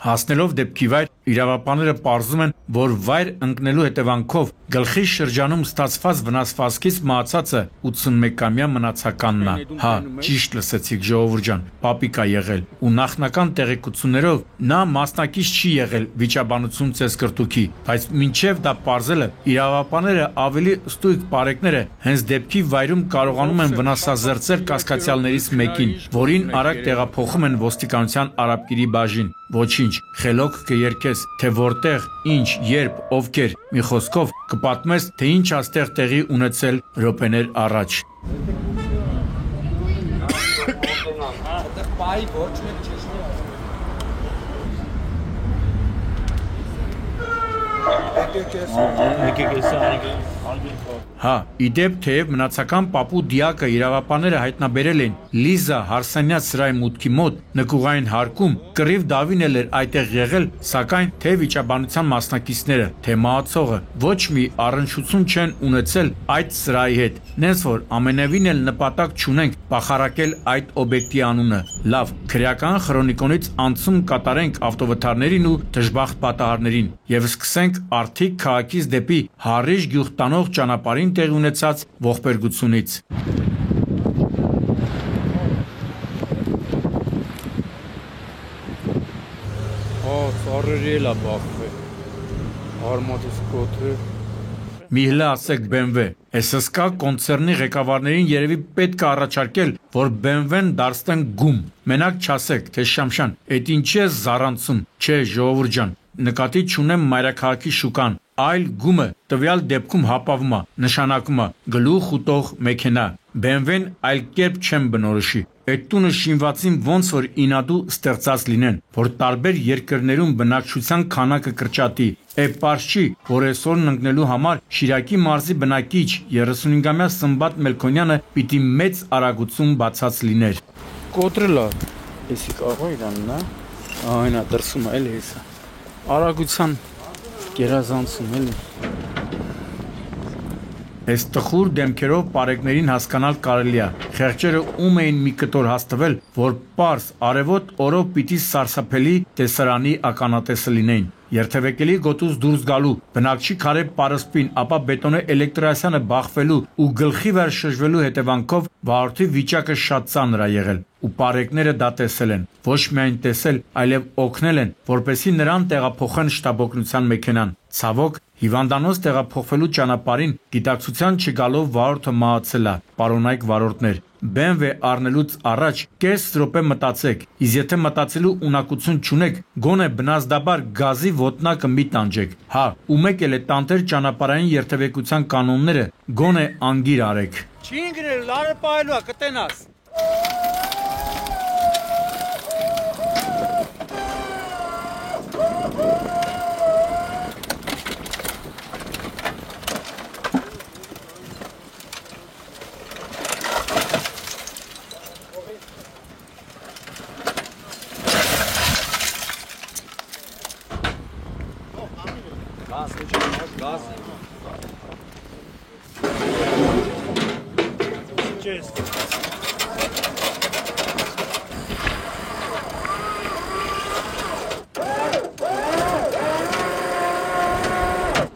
Հասնելով դեպքի վայր, իրավապանները պարզում են, որ վայր ընկնելու հետևանքով գլխի շրջանում ստացված վնասվածքից մահացածը 81-ամյա մնացականն է։ Հա, ճիշտ լսեցիք, ժողովուրդ ջան, պապիկ է եղել ու նախնական տեղեկություններով նա մասնակից չի եղել վիճաբանություն ծեսկրտուքի, բայց մինչև դա պարզելը իրավապանները ավելի ստույգ պարեկները հենց դեպքի վայրում կարողանում են վնասազերծել կասկածյալներից մեկին, որին արագ տեղափոխում են ոստիկանության արաբկիրի բաժին։ Ոչինչ, խելոք կերկես, թե որտեղ, ինչ, երբ, ովքեր, մի խոսքով կպատմես, թե ինչ աստեղ տեղի ունեցել րոպեներ առաջ։ Հա, իդեպ թեև մնացական պապու դիակը իրավապանները հայտնաբերել են Լիզա Հարսանյաց սրահի մուտքի մոտ նկուղային հարկում, կռիվ Դավին էլ էր այդտեղ եղել, սակայն թե վիճաբանության մասնակիցները, թե մահացողը ոչ մի առնչություն չեն ունեցել այդ սրահի հետ, նենց որ ամենևին էլ նպատակ չունենք բախարակել այդ օբյեկտի անունը։ Լավ, քրեական քրոնիկոնից անցում կատարենք ավտովթարներին ու դժբախտ պատահարներին եւ սկսենք Արթիկ քաղաքից դեպի Հարիժ գյուղ տանող ճանապարհին տեղի ունեցած ողբերգությունից։ Ծառերիելա բախվե։ Արմատից կոտրե։ Միհլա ասեք BMW, SSK կոնցերնի ղեկավարներին երևի պետք է առաջարկել, որ BMW-ն դարձնեն գում։ Մենակ չասեք, թե Շամշան, այդ ինչի է զառանցում, չէ, ժողովուրդ ջան, նկատի չունեմ մայրաքաղաքի շուկան, այլ գումը տվյալ դեպքում հապավում է, նշանակում է գլուխ ուտող մեքենա։ BMW-ն այլ կերպ չեմ բնորոշի։ Այդ տունը շինվածին ոնց որ ինադու ստեղծած լինեն, որ տարբեր երկրներում բնակչության քանակը կրճատի։ Պարզ չի, որ այսօրն ընկնելու համար Շիրակի մարզի բնակիչ 35-ամյա Սմբատ Մելքոնյանը պիտի մեծ արագություն բացած լիներ։ Կոտրելա, էսի կարող իրանն է, այնա դրսում է էլի հեսա։ Արագության գերազանցում էլի։ Այս տխուր դեմքերով պարեկներին հասկանալ կարելի է, խեղճերը ում էին մի կտոր հաստվել, որ պարզ արևոտ օրով պիտի սարսափելի տեսարանի ականատեսը լինեին։ Երթևեկելի գոտուց դուրս գալու, բնակչի քարե պարսպին, ապա բետոնե էլեկտրասյանը բախվելու ու գլխի վեր շրջվելու հետևանքով վարորդի վիճակը շատ ծանր է եղել, ու պարեկները դա տեսել են, ոչ միայն տեսել, այլև օգնել են, որպեսզի նրան տեղափոխեն շտաբօգնության մեքենան։ Ցավոք, հիվանդանոց տեղափոխվելու ճանապարհին գիտակցության չգալով վարորդը մահացել է, պարոնայք վարորդներ։ BMW առնելուց առաջ կես րոպե մտածեք, իսկ եթե մտածելու ունակություն չունեք, գոնե բնազդաբար գազի ոտնակը մի տանջեք։ Հա, ու մեկ էլ է տանտեր ճանապարհային երթևեկության կանոնները գոնե անգիր արեք։ Չի ինգնել, լարը պայելու է, կտենաս։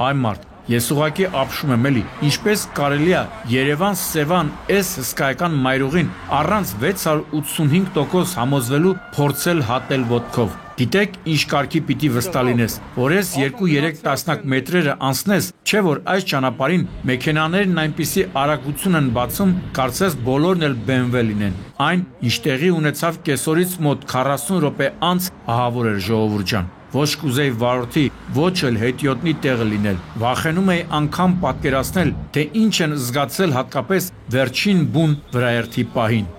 Այ մարդ, ես ուղղակի ապշում եմ էլի, ինչպես կարելի է Երևան-Սևան այս հսկայական մայրուղին առանց 685% համոզվելու փորձել հատել ոտքով։ Գիտեք, ինչ կարգի պիտի վստահ լինես, որ ես 2-3 տասնյակ մետրերը անցնես, չէ որ այս ճանապարհին մեքենաներն այնպիսի արագություն են բացում, կարծես բոլորն էլ BMW լինեն։ Այն, ինչ տեղի ունեցավ կեսօրից մոտ 40 րոպե անց, ահավոր էր ժողովուրդ ջան։ Ոչ կուզեի վարորդի, ոչ էլ հետիոտնի տեղը լինել։ Վախենում էի անգամ պատկերացնել, թե ինչ են զգացել հատկապես վերջին բուն վրաերթի պահին։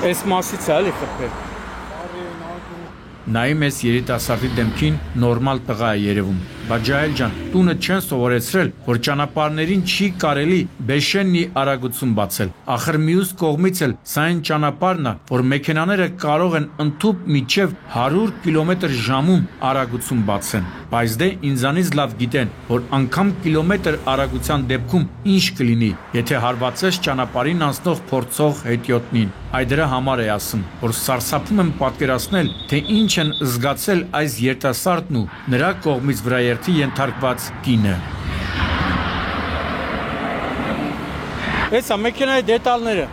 Այս մասից է էլի խփել։ Նայում ես երիտասարդի դեմքին, նորմալ տղա է երևում։ Բաջայել ջան, տունը չեն սովորեցրել, որ ճանապարհներին չի կարելի բեշեննի արագություն բացել։ Ախր մյուս կողմից էլ սա այն ճանապարհն է, որ մեքենաները կարող են ընդཐུպ մինչև 100 կմ/ժ արագություն բացեն։ Բայց դե ինձանից լավ գիտեն, որ անգամ կիլոմետր արագության դեպքում ինչ կլինի, եթե հարվածես ճանապարհին անցնող փորձող հետիոտնին։ Այդ դրա համար է ասում, որ սարսափում եմ պատկերացնել, թե ինչ են զգացել այս երիտասարդն ու նրա կողմից վրաերթի ենթարկված կինը։ Էսա մեքենայի դետալները։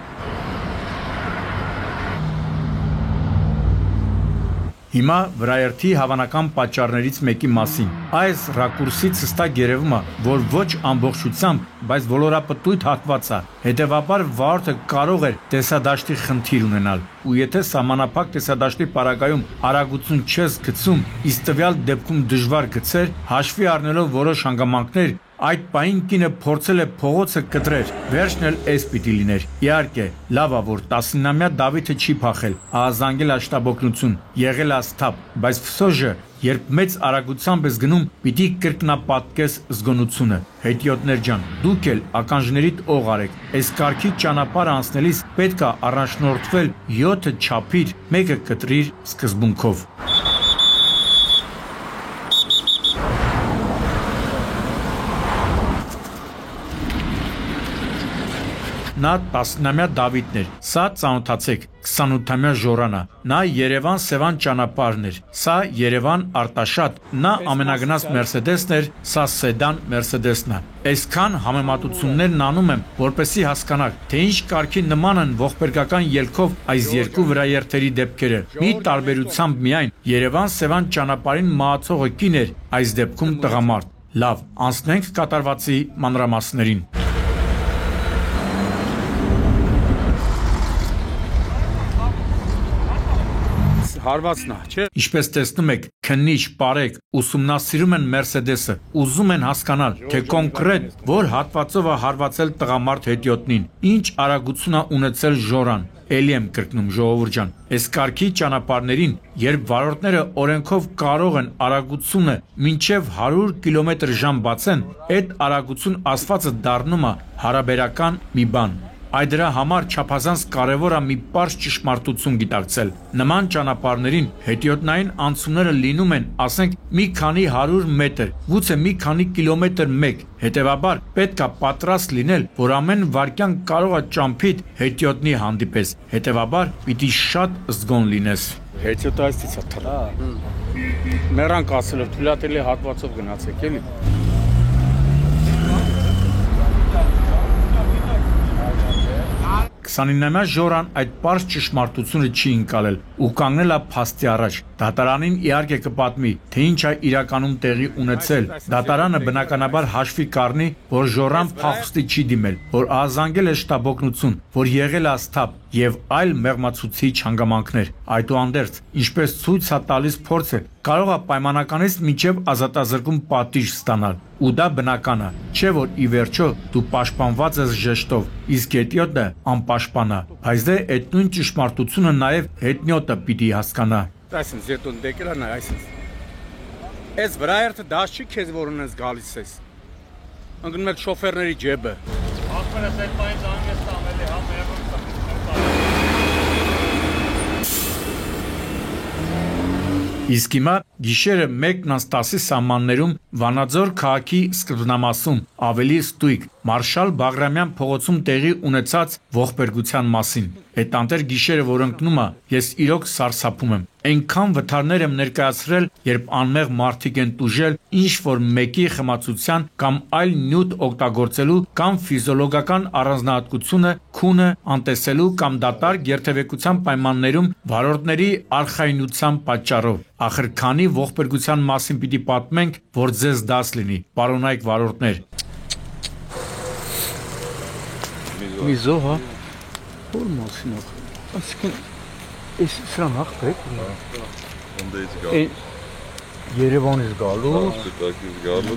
Հիմա վրաերթի հավանական պատճառներից մեկի մասին։ Այս ռակուրսից հստակ երևում է, որ ոչ ամբողջությամբ, բայց ոլորապտույտ հատված է։ Հետևաբար վարորդը կարող էր տեսադաշտի խնդիր ունենալ։ Ու եթե սահմանափակ տեսադաշտի պարագայում արագություն չես գցում, իսկ տվյալ դեպքում դժվար գցեր, հաշվի առնելով որոշ հանգամանքներ, այդ պահին կինը փորձել է փողոցը կտրել, վերջն էլ էս պիտի լիներ։ Իհարկե, լավ է, որ 19-ամյա Դավիթը չի փախել, ահազանգել աշտաբօգնություն, եղել ասթափ, բայց ֆսոժը, երբ մեծ արագությամբ ես գնում, պիտի կրկնապատկես զգոնությունը։ Հետիոտներ ջան, դուք էլ ականջներիդ օղ արեք։ Այս կարգի ճանապարհ անցնելիս պետք է առաջնորդվել 7 չափիր, 1-ը կտրիր սկզբունքով։ Նա 19-ամյա Դավիթն էր, սա ծանոթացեք, 28-ամյա Ժորանա, նա Երևան-Սևան ճանապարհն էր, սա Երևան-Արտաշատ, նա ամենագնաց Մերսեդեսն էր, սա սեդան Մերսեդեսն է։ Այսքան համեմատություններն անում եմ, որպեսզի հասկանաք, թե ինչ կարգի նման են ողբերգական ելքով այս երկու վրաերթերի դեպքերը։ Մի տարբերությամբ միայն Երևան-Սևան ճանապարհին մահացողը կին էր, այս դեպքում տղամարդ։ Լավ, անցնենք կատարվածի մանրամասներին։ Հարվածնա, չէ։ Ինչպես տեսնում եք, քննիչ, պարեկ, ուսումնասիրում են Մերսեդեսը, ուզում են հասկանալ, թե կոնկրետ որ հատվածով է հարվածել տղամարդ հետիոտնին, ինչ արագություն է ունեցել Ժորան։ Էլի եմ կրկնում, ժողովուրդ ջան, այս կարգի ճանապարհներին, երբ վարորդները օրենքով կարող են արագությունը մինչև 100 կմ/ժ բացեն, այդ արագություն ասվածը դառնում է հարաբերական մի բան։ Այդ դրա համար չափազանց կարևոր է մի պարզ ճշմարտություն գիտակցել։ Նման ճանապարհներին հետիոտնային անցումները լինում են, ասենք, մի քանի 100 մետր, գուցե մի քանի կիլոմետր մեկ։ Հետևաբար պետք է պատրաստ լինել, որ ամեն վայրկյան կարող է ճամփիդ հետիոտնի հանդիպես։ Հետևաբար պիտի շատ զգոն լինես։ Հետիոտը այստից է թռա։ Մեռանք ասելով թույլատելի հատվածով գնացեք էլի։ 29-ամյա Ժորան այդ պարզ ճշմարտությունը չի ընկալել ու կանգնել է փաստի առաջ։ Դատարանին իհարկե կպատմի, թե ինչ է իրականում տեղի ունեցել։ Դատարանը բնականաբար հաշվի կառնի, որ Ժորան փախուստի չի դիմել, որ ահազանգել է շտաբօգնություն, որ եղել է ասթափ եւ այլ մեղմացուցիչ հանգամանքներ։ Այդուհանդերձ, ինչպես ցույց է տալիս փորձը, կարող է պայմանականից մինչև ազատազրկում պատիժ ստանալ։ Ու դա բնական է, չէ որ ի վերջո դու պաշտպանված ես ժեշտով, իսկ հետիոտը անպաշտպան է։ Բայց դե այդ նույն ճշմարտությունը նաև հետնյոտը պիտի հասկանա։ Այսինքն զետոն դեկելան է, այսինքն։ Այս վրաերթը դաշ չի քեզ որ ունես գալիս ես։ Ընկնում եք շոֆերների ջեբը։ Ախպերը այդ պայից անգեստ ամելի հա մեղմ Իսկ հիմա գիշերը 1:10-ի սահմաններում Վանաձոր քաղաքի սկզբնամասում ավելի ստույգ Մարշալ Բաղրամյան փողոցում տեղի ունեցած ողբերգության մասին։ Այդ անտեր գիշերը, որ ընկնում է, ես իրոք սարսափում եմ։ Այնքան վթարներ եմ ներկայացրել, երբ անմեղ մարդիկ են տուժել ինչ որ մեկի խմացության կամ այլ նյութ օգտագործելու կամ ֆիզիոլոգիական առանձնահատկությունը քունը անտեսելու կամ դատարկ երթևեկության պայմաններում վարորդների արխայնության պատճառով։ Ախր քանի ողբերգության մասին պիտի պատմենք, որ ձեզ դաս լինի, պարոնայք վարորդներ։ Միզո, հա։ Որ մասին ախ։ Այսինքն այս սրան ախպեք։ Ոնց է գալու։ Երևանից գալու։ Սպիտակից գալու։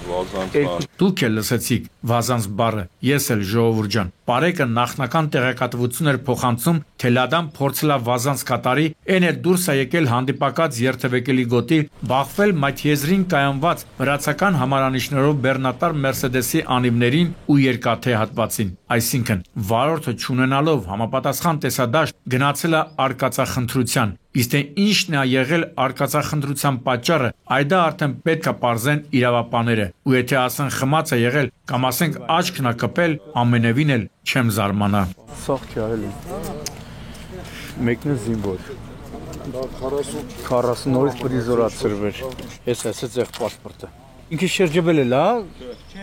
Դուք էլ լսեցիք վազանց բառը, ես էլ ժողովուրդ ջան։ Պարեկը նախնական տեղեկատվություն էր փոխանցում, թե լադան փորձել է վազանց կատարի, այն էլ դուրս է եկել հանդիպակաց երթևեկելի գոտի, բախվել Մաթիեզրին կայանված վրացական համարանիշներով բեռնատար Մերսեդեսի անիվներին ու երկաթե հատվածին։ Այսինքն, վարորդը չունենալով համապատասխան տեսադաշտ գնացել է արկածախնդրության, իսկ թե ինչն է եղել արկածախնդրության պատճառը, այդ արդեն պետք է պարզեն իրավապանները, ու եթե ասեն խմած է եղել կամ ասենք աչքն է կպել, ամենևին էլ չեմ զարմանա։ Սաղ չի արել մեկն է զինվոր 40 նորից պրիզորա ծրվեր ես ասեց եղ պասպորտը ինքը շրջվել է լա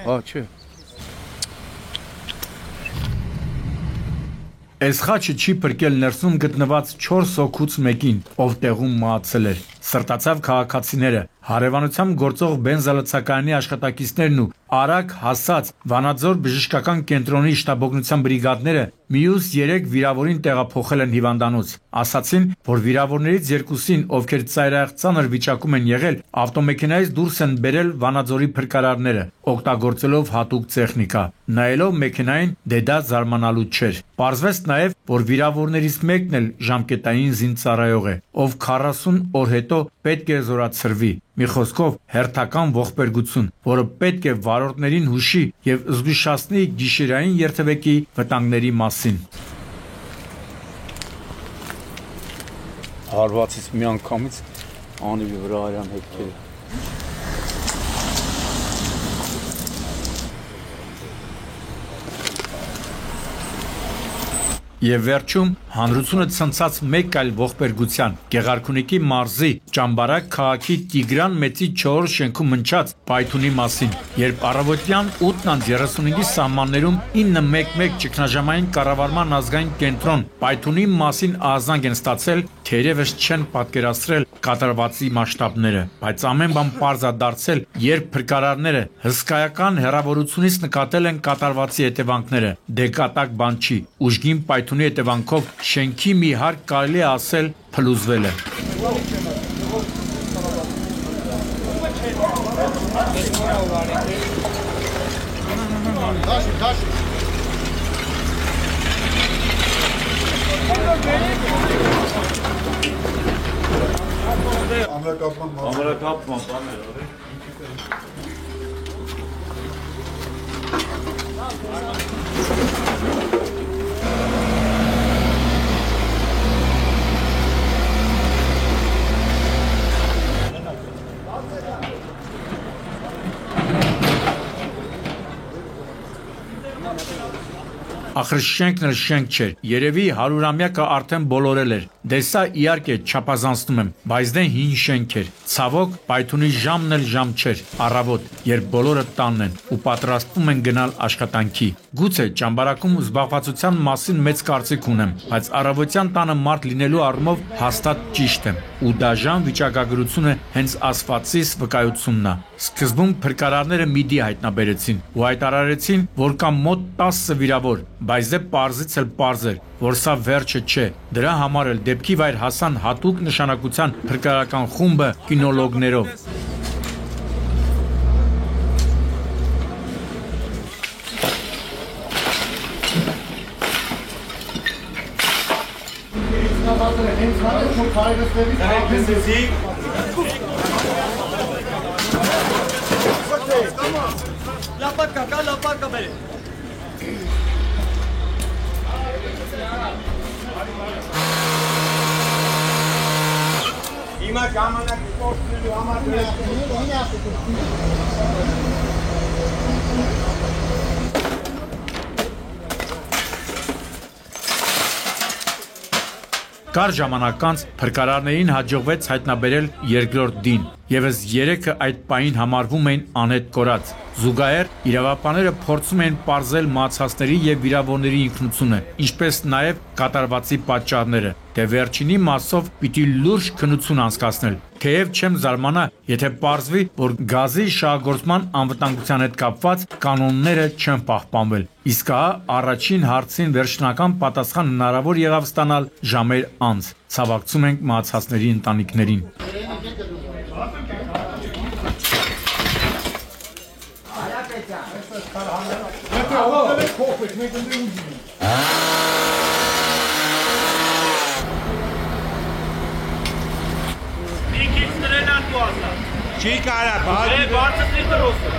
հա չէ Այս խաչը չի փրկել ներսում գտնված 4 հոգուց մեկին, ով տեղում մահացել էր։ Սրտացավ քաղաքացիները, հարևանությամբ գործող բենզալցակայանի աշխատակիցներն ու արագ հասած Վանաձոր բժշկական կենտրոնի շտաբօգնության բրիգադները մյուս 3 վիրավորին տեղափոխել են հիվանդանոց։ Ասացին, որ վիրավորներից երկուսին, ովքեր ծայրահեղ վիճակում են եղել, ավտոմեքենայից դուրս են բերել Վանաձորի փրկարարները, օգտագործելով հատուկ տեխնիկա։ Նայելով մեքենային, դա զարմանալու չէր։ Պարզվեց նաև, որ վիրավորներից մեկն էլ ժամկետային զինծառայող է, ով 40 օր հետո պետք է զորացրվի։ Մի խոսքով հերթական ողբերգություն, որը պետք է վարորդներին հուշի եւ զգուշացնի գիշերային երթևեկի վտանգների մասին։ Հարվածից մի անգամից անիվի վրա արյան հետքերը։ Եվ վերջում հանրությունը ցնցած մեկ այլ ողբերգության Գեղարքունիքի մարզի Ճամբարակ քաղաքի Տիգրան Մեծի 4 շենքում մնչած պայթունի մասին, երբ առավոտյան 8:35-ի սահմաններում 911 ճգնաժամային կառավարման ազգային կենտրոն պայթունի մասին ահազանգ են ստացել, թերևս չեն պատկերացրել կատարվածի մասշտաբները, բայց ամեն բան պարզ է դարձել, երբ փրկարարները հսկայական հեռավորությունից նկատել են կատարվածի հետևանքները։ Դեկատակ բան չի, ուժգին պայթունի հետևանքով շենքի մի հարկ կարելի է ասել փլուզվել է։ Ամրակապման բաներ արի։ Ախր շենքն էլ շենք չէր, երևի 100-ամյակը արդեն բոլորել էր, դե սա իհարկե չափազանցնում եմ, բայց դե հին շենք էր, ցավոք պայթունի ժամն էլ ժամ չէր, առավոտ, երբ բոլորը տանն են ու պատրաստվում են գնալ աշխատանքի, գուցե Ճամբարակում զբաղվածության մասին մեծ կարծիք ունեմ, բայց առավոտյան տանը մարդ լինելու առումով հաստատ ճիշտ եմ, ու դաժան վիճակագրությունը հենց ասվածից վկայությունն է, սկզբում փրկարարները միդի հայտնաբերեցին ու հայտարարեցին, որ կա մոտ 10 վիրավոր, բայց դե պարզից էլ պարզ էր, որ սա վերջը չէ, դրա համար էլ դեպքի վայր հասան հատուկ նշանակության փրկարարական խումբը կինոլոգներով։ Հիմա ժամանակ կորցնելու համար Կար ժամանակ անց փրկարարներին հաջողվեց հայտնաբերել երկրորդ դին, եւս 3-ը այդ պահին համարվում էին անհետ կորած։ Զուգահեռ իրավապանները փորձում էին պարզել մահացածների եւ վիրավորների ինքնությունը, ինչպես նաեւ կատարվածի պատճառները, թե վերջինի մասով պիտի լուրջ քննություն անցկացնել։ Թեև չեմ զարմանա, եթե պարզվի, որ գազի շահագործման անվտանգության հետ կապված կանոնները չեն պահպանվել։ Իսկ հա առաջին հարցին վերջնական պատասխան հնարավոր եղավ ստանալ ժամեր անց։ Ցավակցում ենք մահացածների ընտանիքներին։ Չի կարա, բարձրի դրոսը։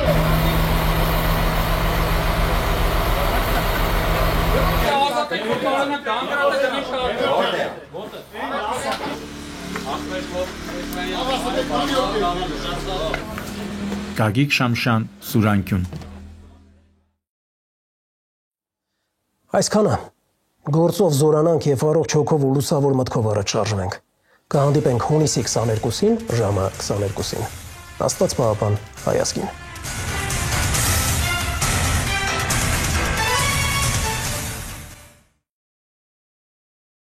Գագիկ Շամշան, Սուրանկյուն։ Այսքանը գործով զորանանք եւ առողջ հոգով ու լուսավոր մտքով առաջ շարժվենք։ Կհանդիպենք հունիսի 22-ին ժամը 22-ին։ Աստված պահապան Հայասկին։